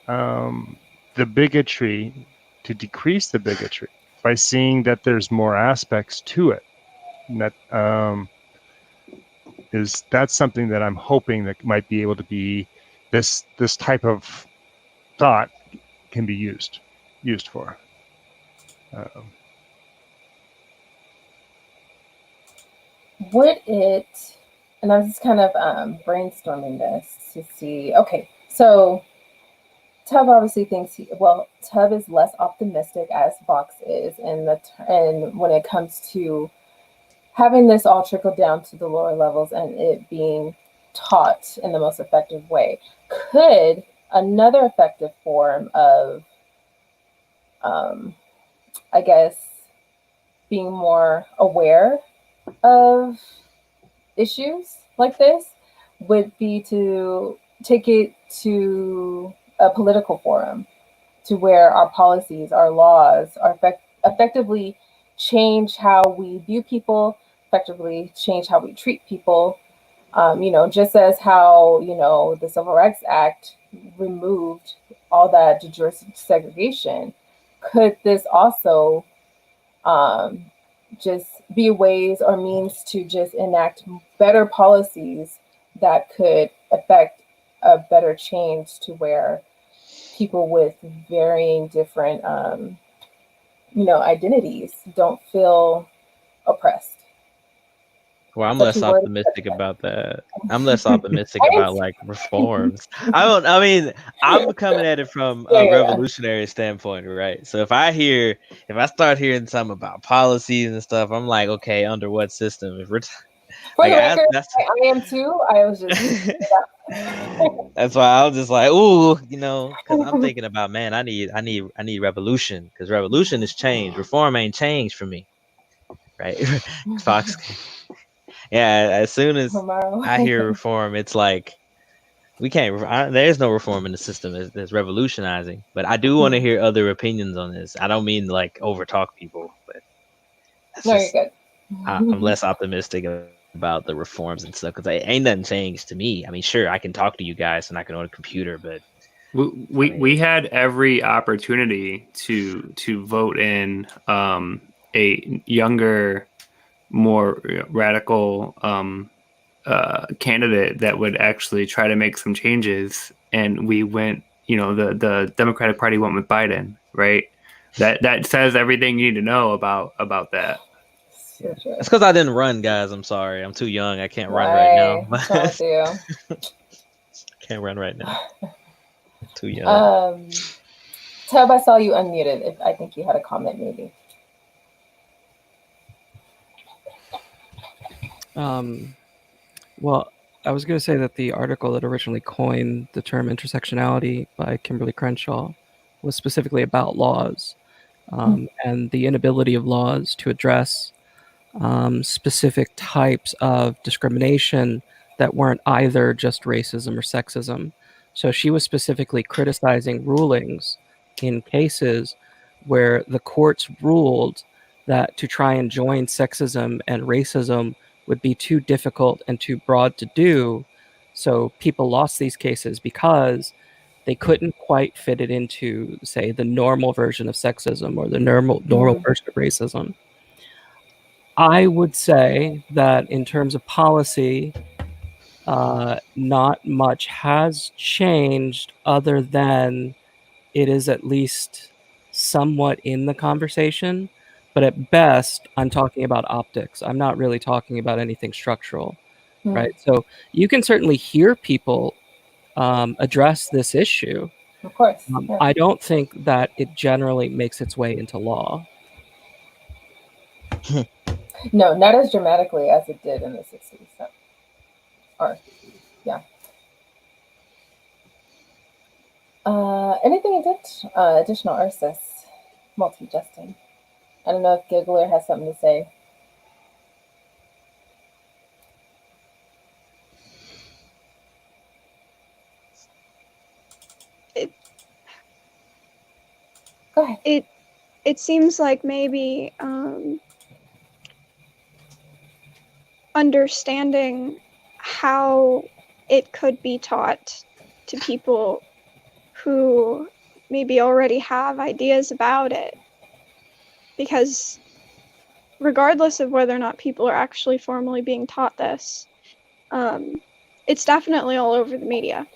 A: bigotry, to decrease the bigotry by seeing that there's more aspects to it. And that's something that I'm hoping that might be able to be this type of thought can be used for.
B: Would it, and I was just kind of brainstorming this to see, okay, so Tub obviously thinks, Tub is less optimistic as Vox is, and when it comes to having this all trickle down to the lower levels and it being taught in the most effective way. Could another effective form of, I guess, being more aware of issues like this would be to take it to a political forum, to where our policies, our laws are effectively change how we view people, effectively change how we treat people. Just as how, the Civil Rights Act removed all that de jure segregation, could this also just be ways or means to just enact better policies that could affect a better change to where people with varying different, identities don't feel oppressed?
D: Well, I'm
B: Such
D: less
B: a word.
D: optimistic about that. I'm less optimistic
B: Right?
D: about like reforms. I mean, I'm coming at it from
B: Yeah,
D: a
B: yeah, yeah.
D: revolutionary standpoint, right? So if I start hearing something about policies and stuff, I'm like, okay, under what system? If we're
B: For
D: like,
B: the record,
D: that's
B: I am too. I was just.
D: that's why I was just like, ooh, because I'm thinking about, man, I need revolution, because revolution is change. Reform ain't change for me, right? Fox. Yeah, as soon as
B: Tomorrow.
D: I hear reform, it's like we can't. There's no reform in the system that's revolutionizing. But I do want to hear other opinions on this. I don't mean like overtalk people, but that's
B: No, you're
D: just
B: good.
D: I'm less optimistic about the reforms and stuff, because ain't nothing changed to me. I mean, sure, I can talk to you guys and I can own a computer, but
C: we had every opportunity to vote in a younger, more radical candidate that would actually try to make some changes, and we went. The Democratic Party went with Biden, right? That says everything you need to know about that.
B: Sure, sure.
D: it's because I didn't run, guys. I'm sorry, I'm too young. I can't run right now.
B: What's wrong with you?
D: Can't run right now. Too young.
B: Tab, I saw you unmuted. If I think you had a comment, maybe.
F: Well, I was going to say that the article that originally coined the term intersectionality by Kimberly Crenshaw was specifically about laws and the inability of laws to address specific types of discrimination that weren't either just racism or sexism. So she was specifically criticizing rulings in cases where the courts ruled that to try and join sexism and racism would be too difficult and too broad to do. So people lost these cases because they couldn't quite fit it into, say, the normal version of sexism or the normal version of racism. I would say that in terms of policy, not much has changed other than it is at least somewhat in the conversation. But at best, I'm talking about optics. I'm not really talking about anything structural, right? So you can certainly hear people address this issue.
B: Of course. Yeah.
F: I don't think that it generally makes its way into law.
B: No, not as dramatically as it did in the 60s. So. Or, yeah. Anything additional, Ursus? Multi-justing. I don't know if Giggler has something to say. Go ahead.
E: It seems like maybe understanding how it could be taught to people who maybe already have ideas about it, because regardless of whether or not people are actually formally being taught this, it's definitely all over the media.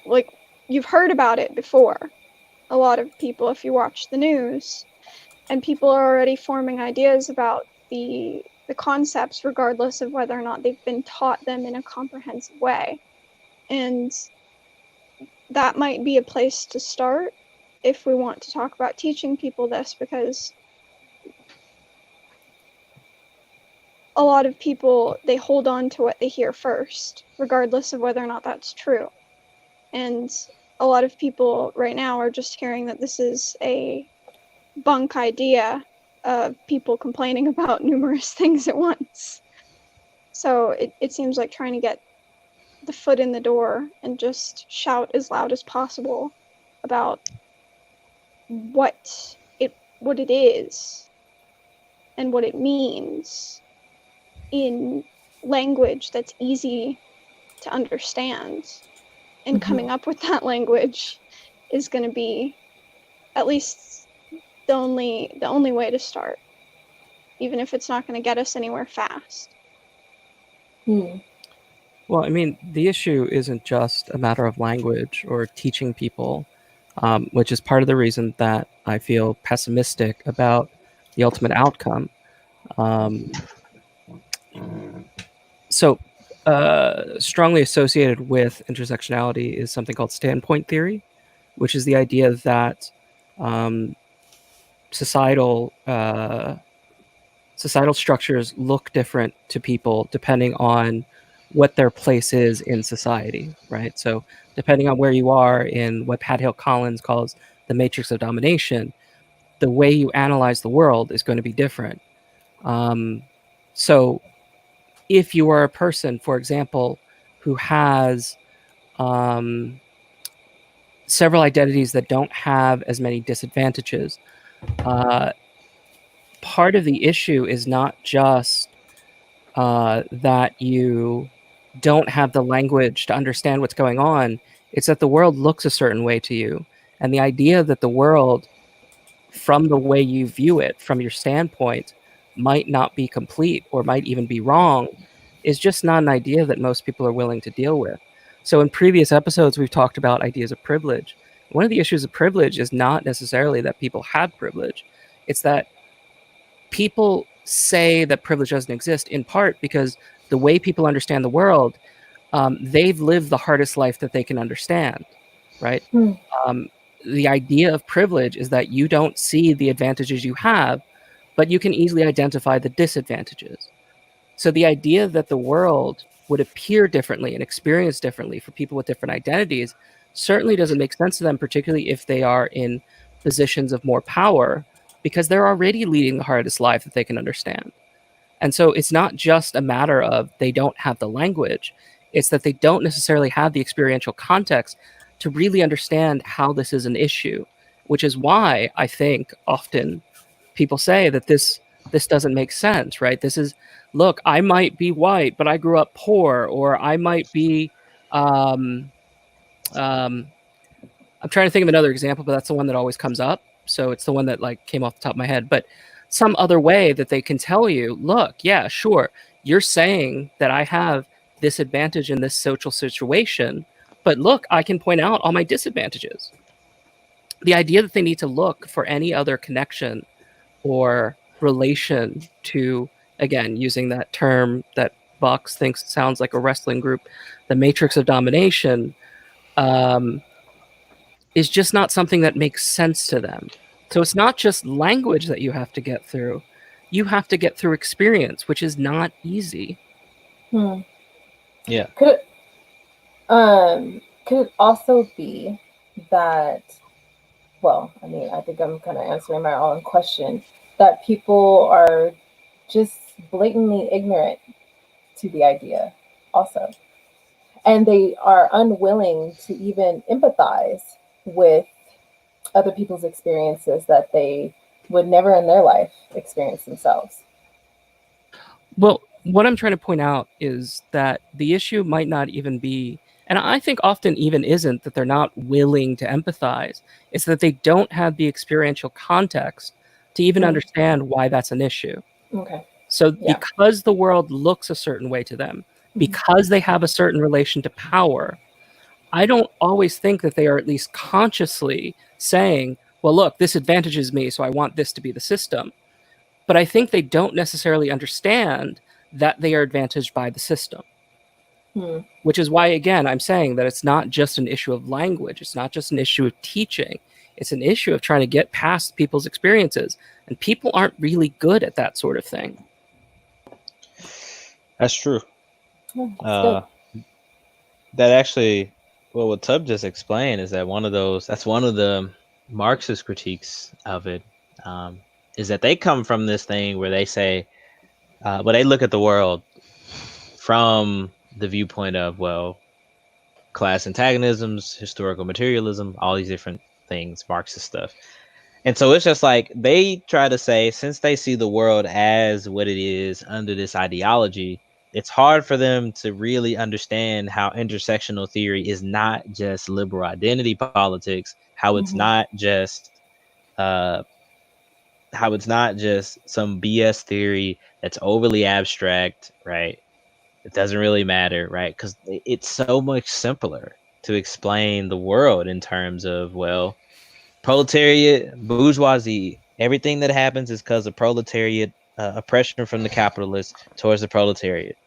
E: Like, you've heard about it before. A lot of people, if you watch the news, and people are already forming ideas about the concepts, regardless of whether or not they've been taught them in a comprehensive way. And that might be a place to start if we want to talk about teaching people this, because a lot of people, they hold on to what they hear first, regardless of whether or not that's true. And a lot of people right now are just hearing that this is a bunk idea of people complaining about numerous things at once. So it seems like trying to get the foot in the door and just shout as loud as possible about what it is and what it means in language that's easy to understand, and coming up with that language is going to be at least the only way to start, even if it's not going to get us anywhere fast.
F: Well, I mean, the issue isn't just a matter of language or teaching people, which is part of the reason that I feel pessimistic about the ultimate outcome. So, strongly associated with intersectionality is something called standpoint theory, which is the idea that societal structures look different to people depending on what their place is in society, right? So depending on where you are in what Pat Hale Collins calls the matrix of domination, the way you analyze the world is going to be different. So if you are a person, for example, who has several identities that don't have as many disadvantages, part of the issue is not just that you don't have the language to understand what's going on. It's that the world looks a certain way to you. And the idea that the world, from the way you view it, from your standpoint, might not be complete or might even be wrong is just not an idea that most people are willing to deal with. So in previous episodes, we've talked about ideas of privilege. One of the issues of privilege is not necessarily that people have privilege. It's that people say that privilege doesn't exist in part because the way people understand the world, they've lived the hardest life that they can understand, right? The idea of privilege is that you don't see the advantages you have, but you can easily identify the disadvantages. So the idea that the world would appear differently and experience differently for people with different identities certainly doesn't make sense to them, particularly if they are in positions of more power, because they're already leading the hardest life that they can understand. And so it's not just a matter of they don't have the language, it's that they don't necessarily have the experiential context to really understand how this is an issue, which is why I think often people say that this doesn't make sense, right? This is, look, I might be white, but I grew up poor, or I might be I'm trying to think of another example, but that's the one that always comes up. So it's the one that like came off the top of my head. But some other way that they can tell you, look, yeah, sure, you're saying that I have this advantage in this social situation, but look, I can point out all my disadvantages. The idea that they need to look for any other connection or relation to, again, using that term that Vox thinks sounds like a wrestling group, the matrix of domination, is just not something that makes sense to them. So it's not just language that you have to get through. You have to get through experience, which is not easy.
D: Yeah.
B: Could it also be that, well, I mean, I think I'm kind of answering my own question, that people are just blatantly ignorant to the idea also, and they are unwilling to even empathize with other people's experiences that they would never in their life experience themselves?
F: Well, what I'm trying to point out is that the issue might not even be, and I think often even isn't that they're not willing to empathize. It's that they don't have the experiential context to even understand why that's an issue.
B: Okay.
F: So
B: Yeah.
F: because the world looks a certain way to them, because they have a certain relation to power, I don't always think that they are at least consciously saying, well, look, this advantages me, so I want this to be the system. But I think they don't necessarily understand that they are advantaged by the system. Which is why, again, I'm saying that it's not just an issue of language. It's not just an issue of teaching. It's an issue of trying to get past people's experiences. And people aren't really good at that sort of thing.
D: That's true.
B: That's good.
D: That actually Well, what Tub just explained is that that's one of the Marxist critiques of it, is that they come from this thing where they say, but they look at the world from the viewpoint of, well, class antagonisms, historical materialism, all these different things, Marxist stuff. And so it's just like they try to say, since they see the world as what it is under this ideology, it's hard for them to really understand how intersectional theory is not just liberal identity politics, how it's not just some BS theory that's overly abstract, right? It doesn't really matter, right? Because it's so much simpler to explain the world in terms of, well, proletariat, bourgeoisie, everything that happens is because of proletariat oppression from the capitalists towards the proletariat.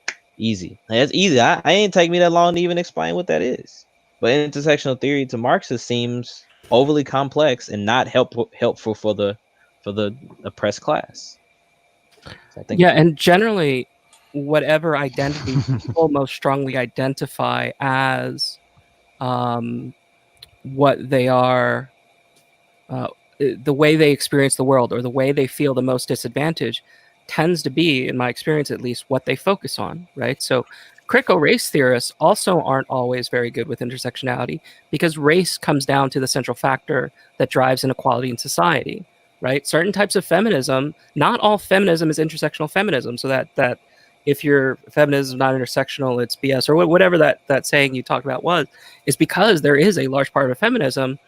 D: Easy. That's easy. I ain't take me that long to even explain what that is. But intersectional theory to Marxists seems overly complex and not helpful for the oppressed class. So I think
F: Yeah, and generally, whatever identity people most strongly identify as what they are, the way they experience the world or the way they feel the most disadvantaged tends to be, in my experience at least, what they focus on, right? So critical race theorists also aren't always very good with intersectionality because race comes down to the central factor that drives inequality in society, right? Certain types of feminism, not all feminism is intersectional feminism, so that if your feminism is not intersectional, it's BS, or whatever that saying you talked about was, is because there is a large part of feminism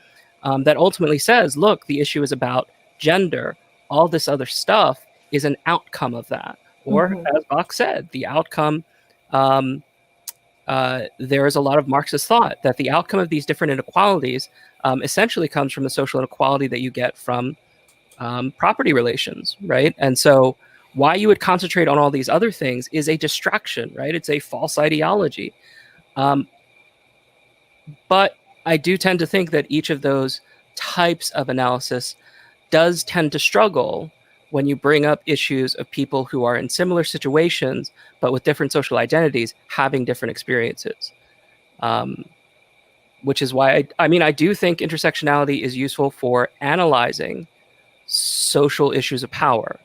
F: that ultimately says, look, the issue is about gender. All this other stuff is an outcome of that. Or, as Bach said, the outcome, there is a lot of Marxist thought that the outcome of these different inequalities essentially comes from the social inequality that you get from property relations, right? And so why you would concentrate on all these other things is a distraction, right? It's a false ideology. But I do tend to think that each of those types of analysis does tend to struggle when you bring up issues of people who are in similar situations, but with different social identities, having different experiences. Which is why I do think intersectionality is useful for analyzing social issues of power.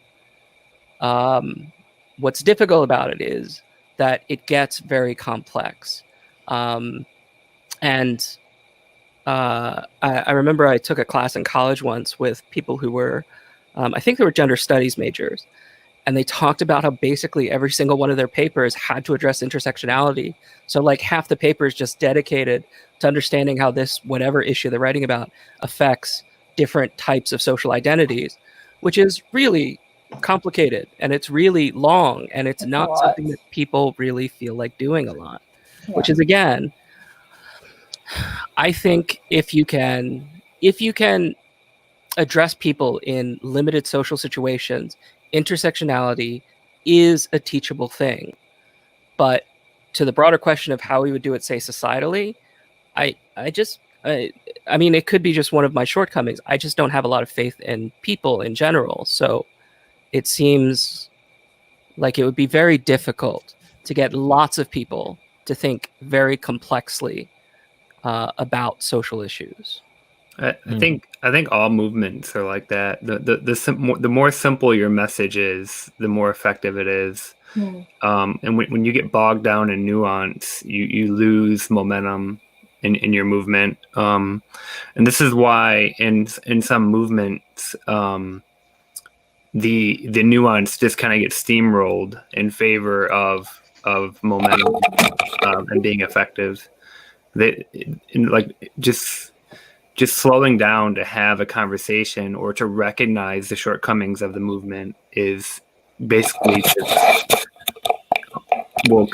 F: What's difficult about it is that it gets very complex. And I remember I took a class in college once with people who were, I think they were gender studies majors, and they talked about how basically every single one of their papers had to address intersectionality. So like half the paper is just dedicated to understanding how this, whatever issue they're writing about, affects different types of social identities, which is really complicated and it's really long and it's not something that people really feel like doing a lot, which is, again, I think if you can address people in limited social situations, intersectionality is a teachable thing. But to the broader question of how we would do it, say, societally, I mean, it could be just one of my shortcomings. I just don't have a lot of faith in people in general. So it seems like it would be very difficult to get lots of people to think very complexly about social issues.
C: I think all movements are like that. The more simple your message is, the more effective it is. And when you get bogged down in nuance, you lose momentum in your movement. And this is why in some movements, the nuance just kind of gets steamrolled in favor of momentum and being effective. Just slowing down to have a conversation or to recognize the shortcomings of the movement is basically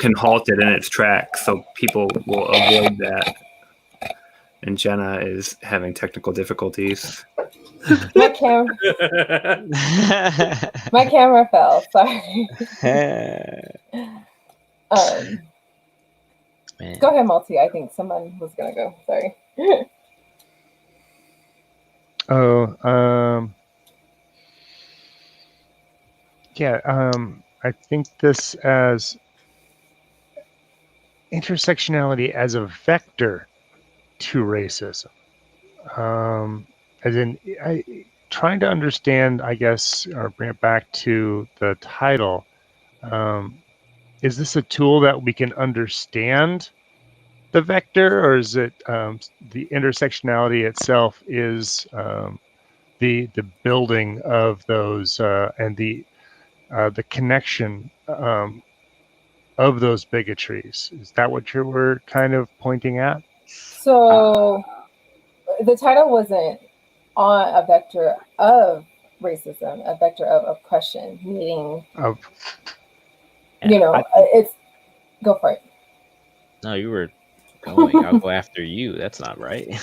C: can halt it in its tracks, so people will avoid that. And Jenna is having technical difficulties.
B: My camera fell. Sorry. Go ahead, Multi. I think someone was gonna go. Sorry.
A: I think this as intersectionality as a vector to racism. As in, trying to understand, I guess, or bring it back to the title. Is this a tool that we can understand the vector, or is it the intersectionality itself is the building of those and the connection of those bigotries? Is that what you were kind of pointing at?
B: So the title wasn't on a vector of racism, a vector of oppression, meaning,
A: Of
B: it's, go for it.
D: No, you were going. I'll go after you. That's not right.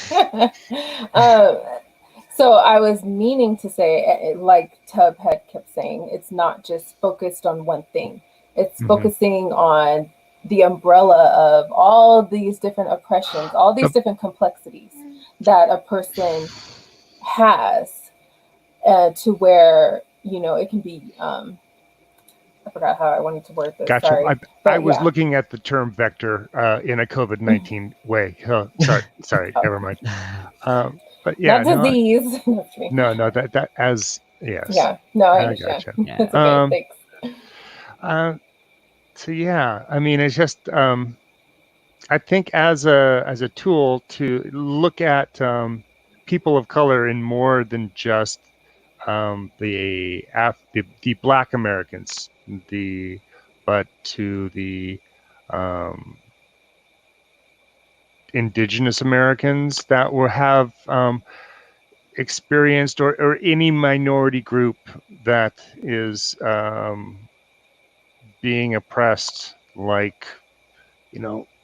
B: So I was meaning to say, like Tub had kept saying, it's not just focused on one thing. It's focusing on the umbrella of all these different oppressions, all these different complexities that a person has, to where, it can be, I forgot how I wanted to word this.
A: Gotcha.
B: Sorry.
A: I was looking at the term vector in a COVID-19 way. Oh, sorry, never mind. But yeah,
B: not disease.
A: no, that as yes.
B: Yeah, no, I understand.
A: Gotcha.
D: Yeah.
B: It's okay. Thanks.
A: So yeah, I mean, it's just I think as a tool to look at people of color in more than just the Black Americans, but to the Indigenous Americans that will have experienced, or any minority group that is being oppressed, like,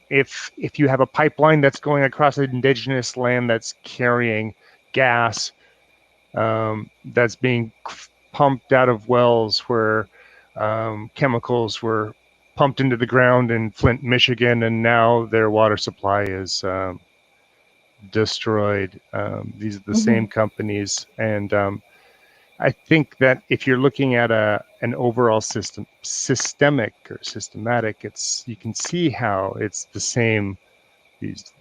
A: if you have a pipeline that's going across indigenous land that's carrying gas, that's being pumped out of wells where chemicals were pumped into the ground in Flint, Michigan, and now their water supply is destroyed. These are the same companies, and I think that if you're looking at an overall systematic, you can see how it's the same. These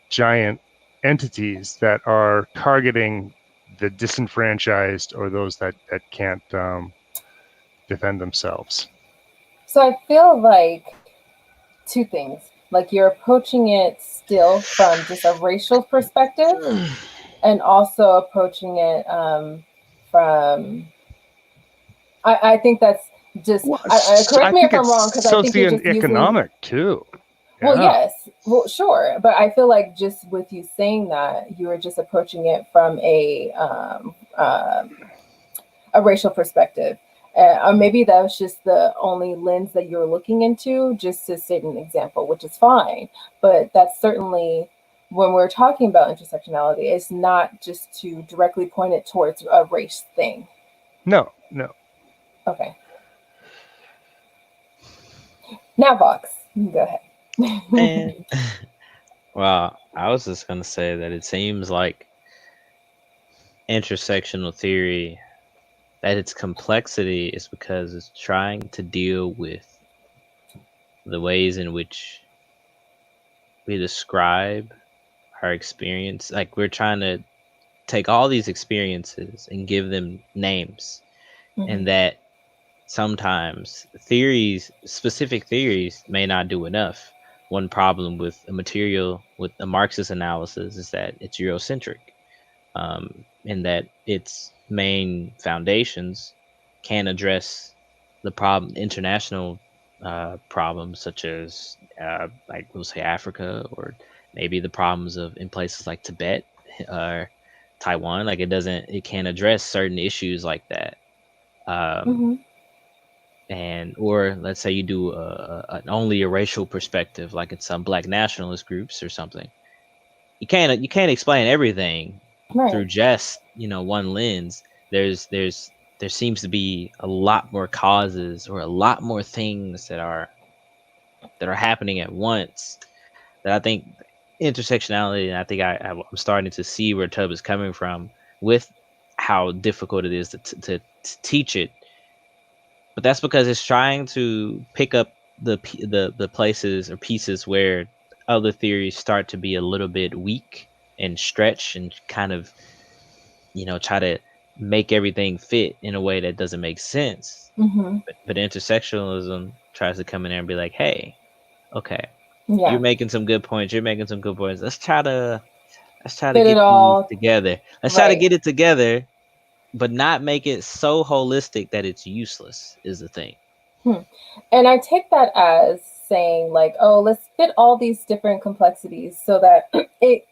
A: giant entities that are targeting the disenfranchised or those that can't defend themselves.
B: So I feel like two things. Like, you're approaching it still from just a racial perspective, and also approaching it from. I think that's just. Correct me if I'm wrong, because I think you're just
A: socioeconomic too.
B: Well, yes, well, sure, but I feel like just with you saying that, you were just approaching it from a racial perspective, or maybe that was just the only lens that you're looking into, just to state an example, which is fine. But that's certainly, when we're talking about intersectionality, it's not just to directly point it towards a race thing.
A: No.
B: Okay. Now, Vox, go ahead.
D: And well, I was just gonna say that it seems like intersectional theory, that its complexity is because it's trying to deal with the ways in which we describe our experience. Like, we're trying to take all these experiences and give them names, and that sometimes specific theories may not do enough. One problem with a Marxist analysis is that it's Eurocentric, in that its main foundations can address the international problems, such as like we'll say Africa, or maybe the problems in places like Tibet or Taiwan. Like, it can't address certain issues like that. And or let's say you do only a racial perspective, like in some Black nationalist groups or something. You can't explain everything through just one lens. There seems to be a lot more causes, or a lot more things that are happening at once, that I think intersectionality, and I think I'm starting to see where Tub is coming from with how difficult it is to teach it. But that's because it's trying to pick up the places or pieces where other theories start to be a little bit weak, and stretch and kind of, try to make everything fit in a way that doesn't make sense.
B: Mm-hmm.
D: But intersectionalism tries to come in there and be like, hey, okay,
B: Yeah.
D: you're making some good points. You're making some good points. Let's try to
B: Fit it
D: get these
B: all
D: together. Let's try to
B: right.
D: get it together, but not make it so holistic that it's useless is the thing.
B: And I take that as saying like, oh, let's fit all these different complexities so that it,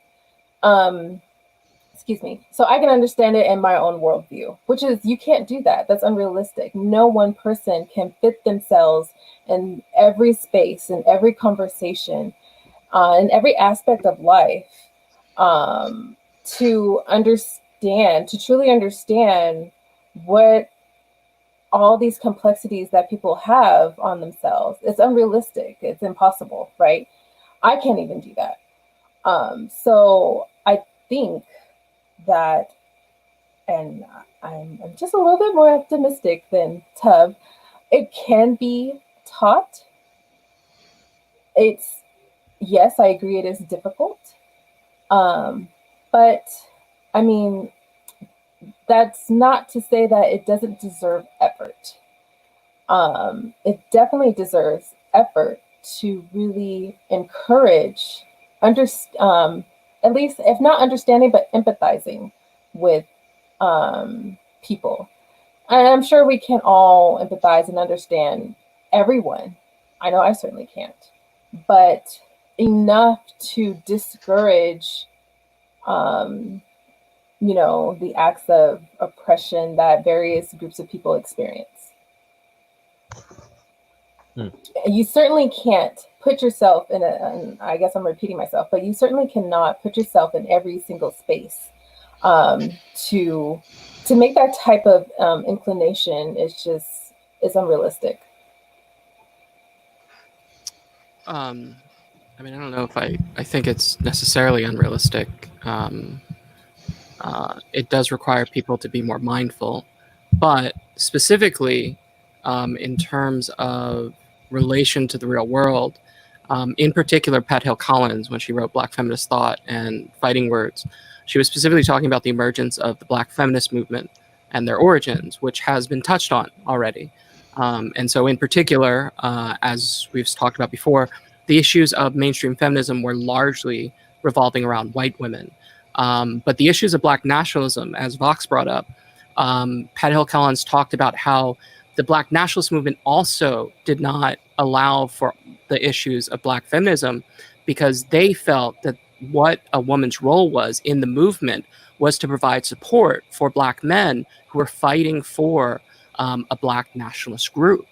B: excuse me, so I can understand it in my own worldview, which is, you can't do that. That's unrealistic. No one person can fit themselves in every space, in every conversation, in every aspect of life, to understand, to truly understand what all these complexities that people have on themselves. It's unrealistic. It's impossible, right? I can't even do that. So I think that, and I'm just a little bit more optimistic than Tub, it can be taught. It's, yes, I agree it is difficult. But I mean, that's not to say that it doesn't deserve effort. It definitely deserves effort to really encourage, at least if not understanding, but empathizing with people. And I'm sure we can all empathize and understand everyone. I know I certainly can't, but enough to discourage, the acts of oppression that various groups of people experience. You certainly can't put yourself in and I guess I'm repeating myself, but you certainly cannot put yourself in every single space. To make that type of inclination is unrealistic.
F: I mean, I don't know if I think it's necessarily unrealistic. It does require people to be more mindful, but specifically in terms of relation to the real world, in particular, Pat Hill Collins, when she wrote Black Feminist Thought and Fighting Words, she was specifically talking about the emergence of the Black feminist movement and their origins, which has been touched on already. And so, in particular, as we've talked about before, the issues of mainstream feminism were largely revolving around white women. But the issues of Black nationalism, as Vox brought up, Pat Hill Collins talked about how the Black nationalist movement also did not allow for the issues of Black feminism because they felt that what a woman's role was in the movement was to provide support for Black men who were fighting for a Black nationalist group.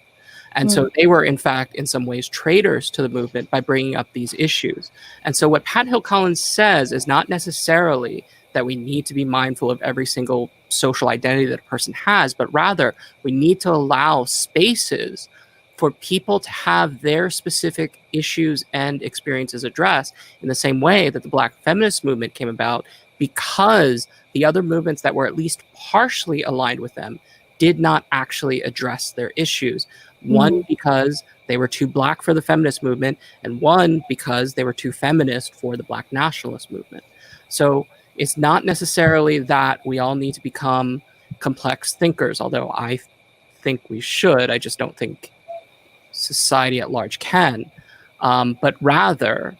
F: And so they were, in fact, in some ways, traitors to the movement by bringing up these issues. And so what Pat Hill Collins says is not necessarily that we need to be mindful of every single social identity that a person has, but rather we need to allow spaces for people to have their specific issues and experiences addressed in the same way that the Black feminist movement came about, because the other movements that were at least partially aligned with them did not actually address their issues. One, because they were too Black for the feminist movement, and one, because they were too feminist for the Black nationalist movement. So it's not necessarily that we all need to become complex thinkers, although I think we should. I just don't think society at large can. But rather,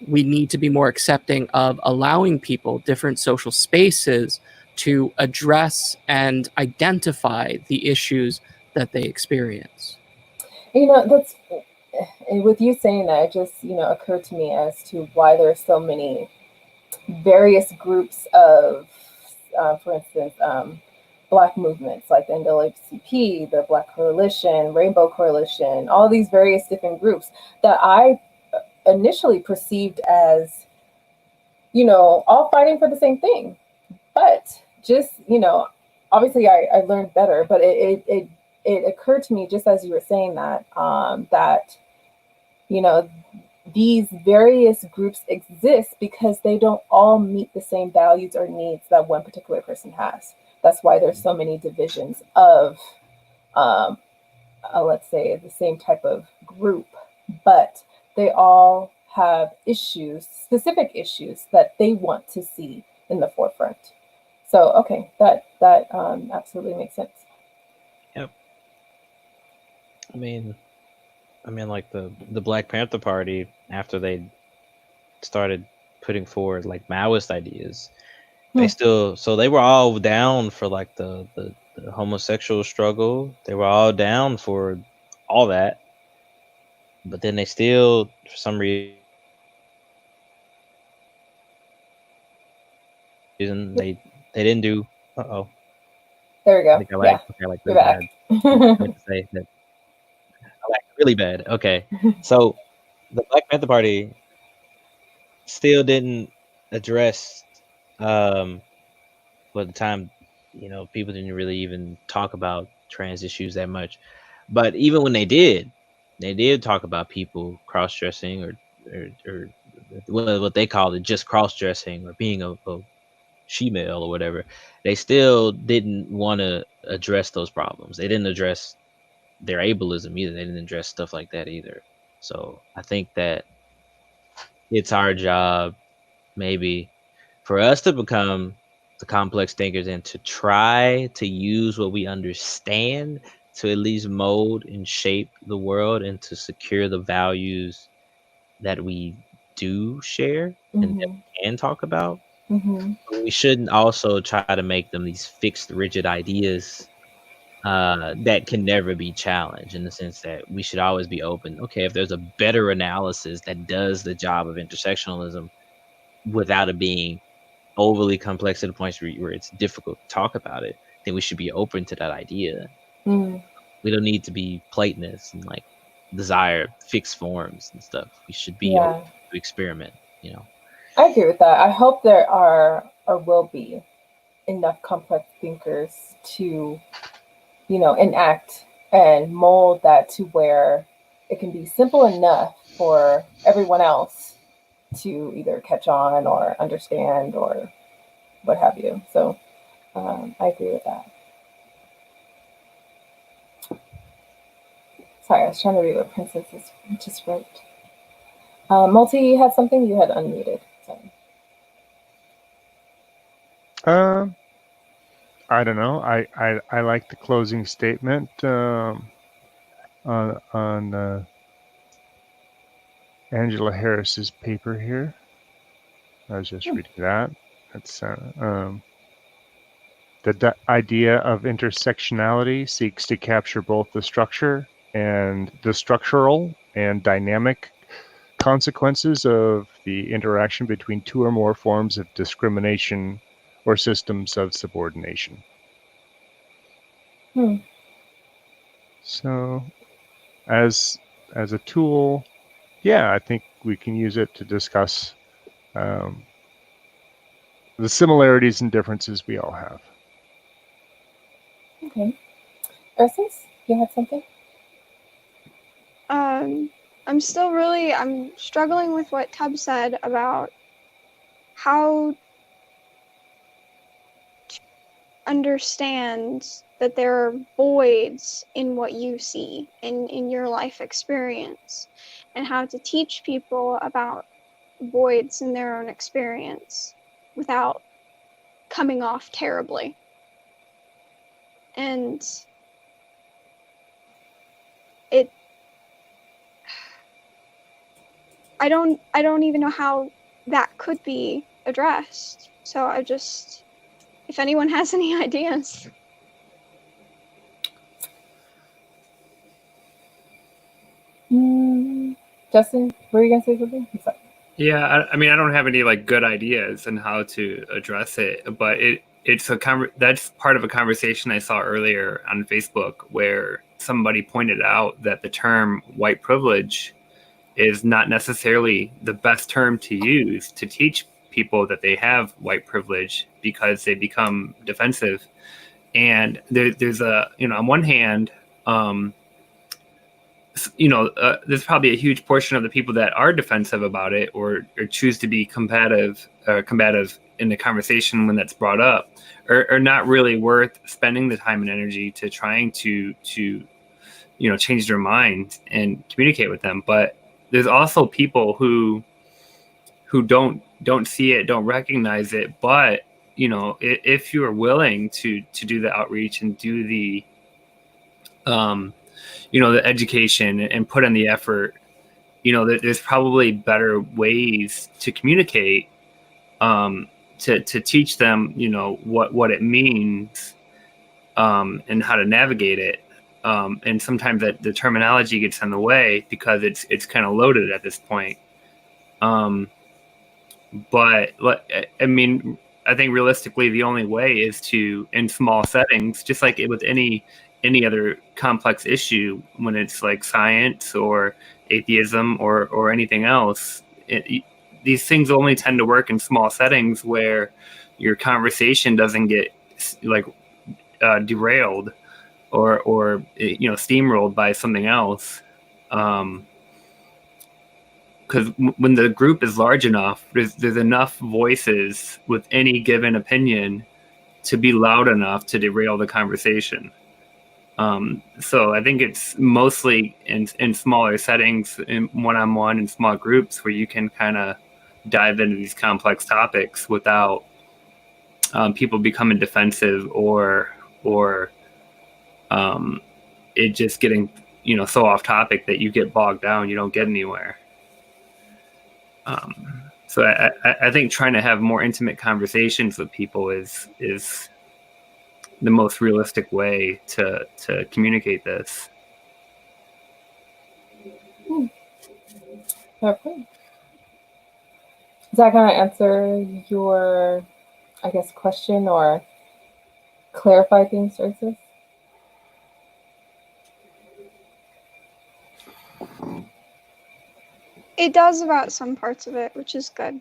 F: we need to be more accepting of allowing people different social spaces to address and identify the issues that they experience.
B: That's, with you saying that, it just occurred to me as to why there are so many various groups of, for instance, Black movements like the NAACP, the Black Coalition, Rainbow Coalition, all these various different groups that I initially perceived as, all fighting for the same thing. But just, obviously I learned better, but it occurred to me just as you were saying that, that, these various groups exist because they don't all meet the same values or needs that one particular person has. That's why there's so many divisions of, let's say, the same type of group, but they all have issues, specific issues that they want to see in the forefront. So, okay, that absolutely makes sense.
D: Yep. I mean, like the Black Panther Party, after they started putting forward like Maoist ideas, they still, so they were all down for like the homosexual struggle. They were all down for all that, but then they still, for some reason, they didn't do. Uh-oh.
B: There we
D: I
B: go.
D: think I
B: Yeah,
D: like
B: you're
D: really
B: back.
D: bad. I meant to say that I like really bad. Okay, so the Black Panther Party still didn't address, well, at the time, people didn't really even talk about trans issues that much. But even when they did talk about people cross-dressing or what they called it, just cross-dressing or being a she-male or whatever. They still didn't want to address those problems. They didn't address their ableism either. They didn't address stuff like that either. So I think that it's our job, maybe, for us to become the complex thinkers and to try to use what we understand to at least mold and shape the world and to secure the values that we do share and that we can talk about. But we shouldn't also try to make them these fixed, rigid ideas that can never be challenged, in the sense that we should always be open. Okay, if there's a better analysis that does the job of intersectionalism without it being overly complex to the point where it's difficult to talk about it, then we should be open to that idea. We don't need to be Platonists and like desire fixed forms and stuff. We should be open to experiment,
B: I agree with that. I hope there are or will be enough complex thinkers to, enact and mold that to where it can be simple enough for everyone else to either catch on or understand or what have you. So I agree with that. Sorry, I was trying to read what Princess just wrote. Multi, you had something? You had unmuted. Sorry.
A: I don't know. I like the closing statement on Angela Harris's paper here. I was just reading that. It's the idea of intersectionality seeks to capture both the structure and the structural and dynamic consequences of the interaction between two or more forms of discrimination or systems of subordination. So, as a tool, I think we can use it to discuss the similarities and differences we all have.
B: Okay. Ursus, you had something?
E: I'm struggling with what Tub said about how to understand that there are voids in what you see in your life experience, and how to teach people about voids in their own experience without coming off terribly. And I don't even know how that could be addressed. So if anyone has any ideas.
B: Justin, were you gonna say something?
C: Yeah, I don't have any like good ideas on how to address it, but that's part of a conversation I saw earlier on Facebook where somebody pointed out that the term white privilege is not necessarily the best term to use to teach people that they have white privilege, because they become defensive. And there's on one hand, there's probably a huge portion of the people that are defensive about it or choose to be combative in the conversation when that's brought up are not really worth spending the time and energy to trying to change their mind and communicate with them. But there's also people who don't see it, don't recognize it, but if you're willing to do the outreach and do the the education and put in the effort, there's probably better ways to communicate, to teach them what it means, and how to navigate it, and sometimes that the terminology gets in the way because it's kind of loaded at this point. But I mean, I think realistically, the only way is to, in small settings, just like with any other complex issue, when it's like science or atheism or anything else, these things only tend to work in small settings where your conversation doesn't get like derailed or steamrolled by something else. Because when the group is large enough, there's enough voices with any given opinion to be loud enough to derail the conversation. So I think it's mostly in smaller settings, in one-on-one, in small groups, where you can kind of dive into these complex topics without people becoming defensive or it just getting so off topic that you get bogged down, you don't get anywhere. So I think trying to have more intimate conversations with people is the most realistic way to communicate this.
B: Okay. Is that going to answer your, I guess, question or clarify things, Isis?
E: It does about some parts of it, which is good.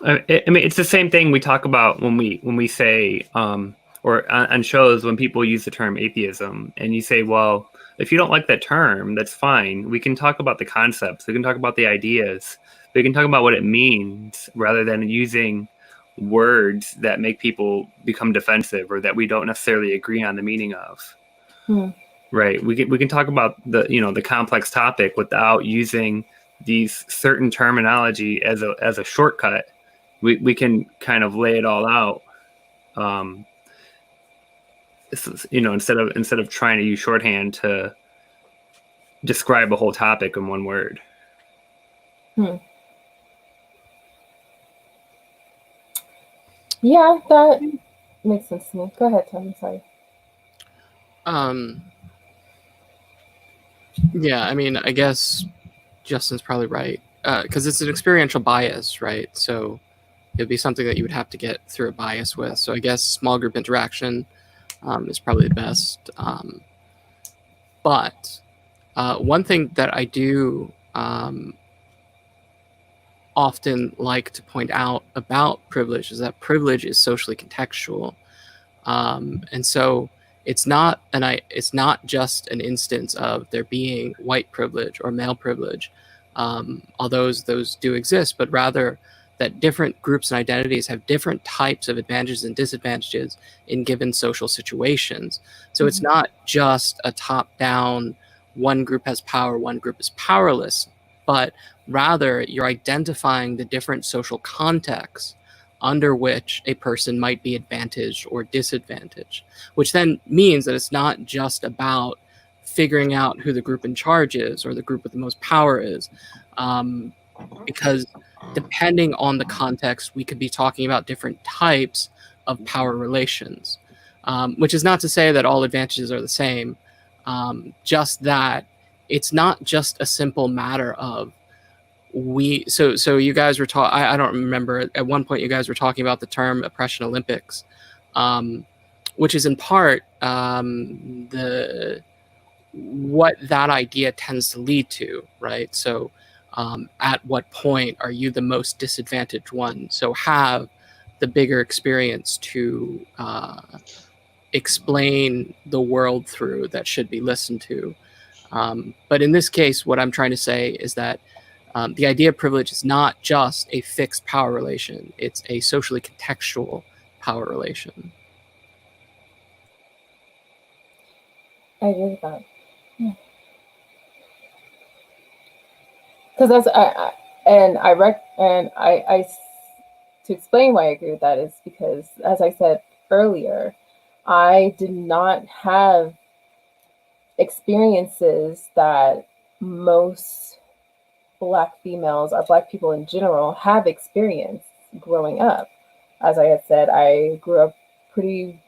C: I mean, it's the same thing we talk about when we say, or on shows, when people use the term atheism, and you say, well, if you don't like that term, that's fine. We can talk about the concepts. We can talk about the ideas. We can talk about what it means, rather than using words that make people become defensive or that we don't necessarily agree on the meaning of. Right? We can talk about the complex topic without using these certain terminology as a shortcut. We can kind of lay it all out, instead of trying to use shorthand to describe a whole topic in one word.
B: Yeah, that makes sense to me. Go ahead, Tom. Sorry.
F: Yeah, I mean, I guess Justin's probably right, because it's an experiential bias, right? So it'd be something that you would have to get through a bias with. So I guess small group interaction is probably the best. But one thing that I do often like to point out about privilege is that privilege is socially contextual. And so it's not just an instance of there being white privilege or male privilege, although those do exist, but rather that different groups and identities have different types of advantages and disadvantages in given social situations. So it's not just a top-down, one group has power, one group is powerless, but rather you're identifying the different social contexts under which a person might be advantaged or disadvantaged, which then means that it's not just about figuring out who the group in charge is or the group with the most power is, because depending on the context, we could be talking about different types of power relations, which is not to say that all advantages are the same, just that it's not just a simple matter of so you guys were talking, I don't remember, at one point you guys were talking about the term oppression Olympics, which is in part what that idea tends to lead to, right? So at what point are you the most disadvantaged one? So have the bigger experience to explain the world through that should be listened to. But in this case, what I'm trying to say is that the idea of privilege is not just a fixed power relation. It's a socially contextual power relation.
B: I agree with that. Yeah. because that's to explain why I agree with that is because, as I said earlier, I did not have experiences that most Black females or Black people in general have experienced growing up. As I had said, I grew up pretty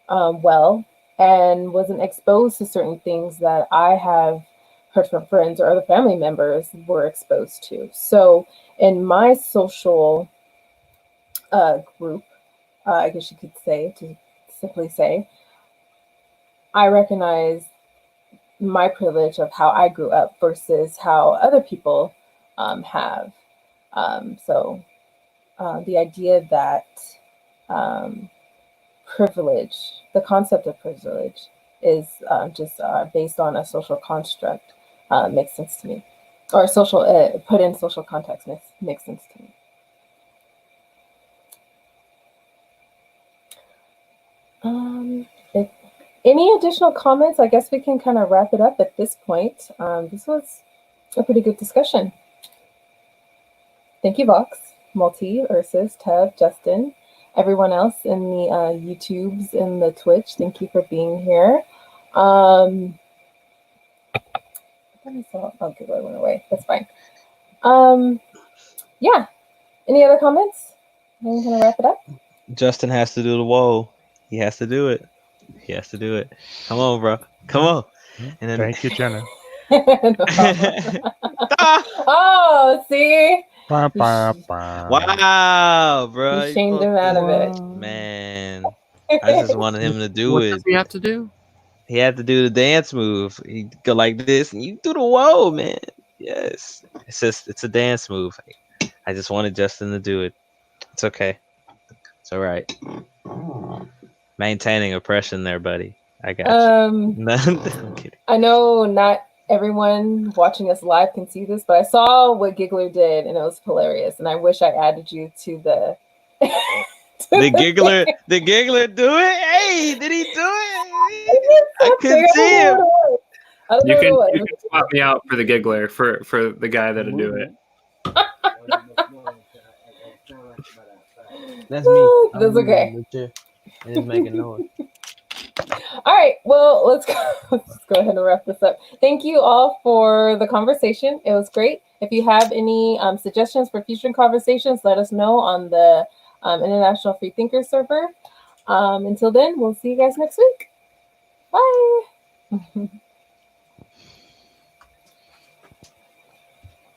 B: well and wasn't exposed to certain things that I have heard from friends or other family members were exposed to. So in my social group, I guess you could say, to simply say, I recognize my privilege of how I grew up versus how other people have. So the idea that privilege, the concept of privilege, is just based on a social construct makes sense to me, or social put in social context makes sense to me. If any additional comments, I guess we can kind of wrap it up at this point. This was a pretty good discussion. Thank you, Vox, Multi, Ursus, Tev, Justin, everyone else in the YouTubes and the Twitch. Thank you for being here. Oh, okay, I went away. That's fine. Yeah. Any other comments? I'm gonna wrap it up.
D: Justin has to do the whoa. He has to do it. He has to do it. Come on, bro. Come on. And then
A: Thank you, Jenna.
B: Oh, see?
A: Ba, ba, ba.
D: Wow, bro.
B: You shamed him out of it.
D: Man, I just wanted him to do
F: What
D: it.
F: does he have to do?
D: He had to do the dance move. He go like this, and you do the whoa, man. Yes, it's a dance move. I just wanted Justin to do it. It's okay. It's all right. Maintaining oppression there, buddy. I got you. No, I'm kidding.
B: I know not everyone watching us live can see this, but I saw what Giggler did, and it was hilarious. And I wish I added you to the.
D: The giggler do it? Hey, did he do it? I couldn't see him.
C: You can swap me out for the giggler for the guy that'll do it.
D: That's me.
B: That's okay.
D: And it's making noise.
B: All right, well, let's go ahead and wrap this up. Thank you all for the conversation. It was great. If you have any suggestions for future conversations, let us know on the International Free Thinkers server. Until then, we'll see you guys next week. Bye.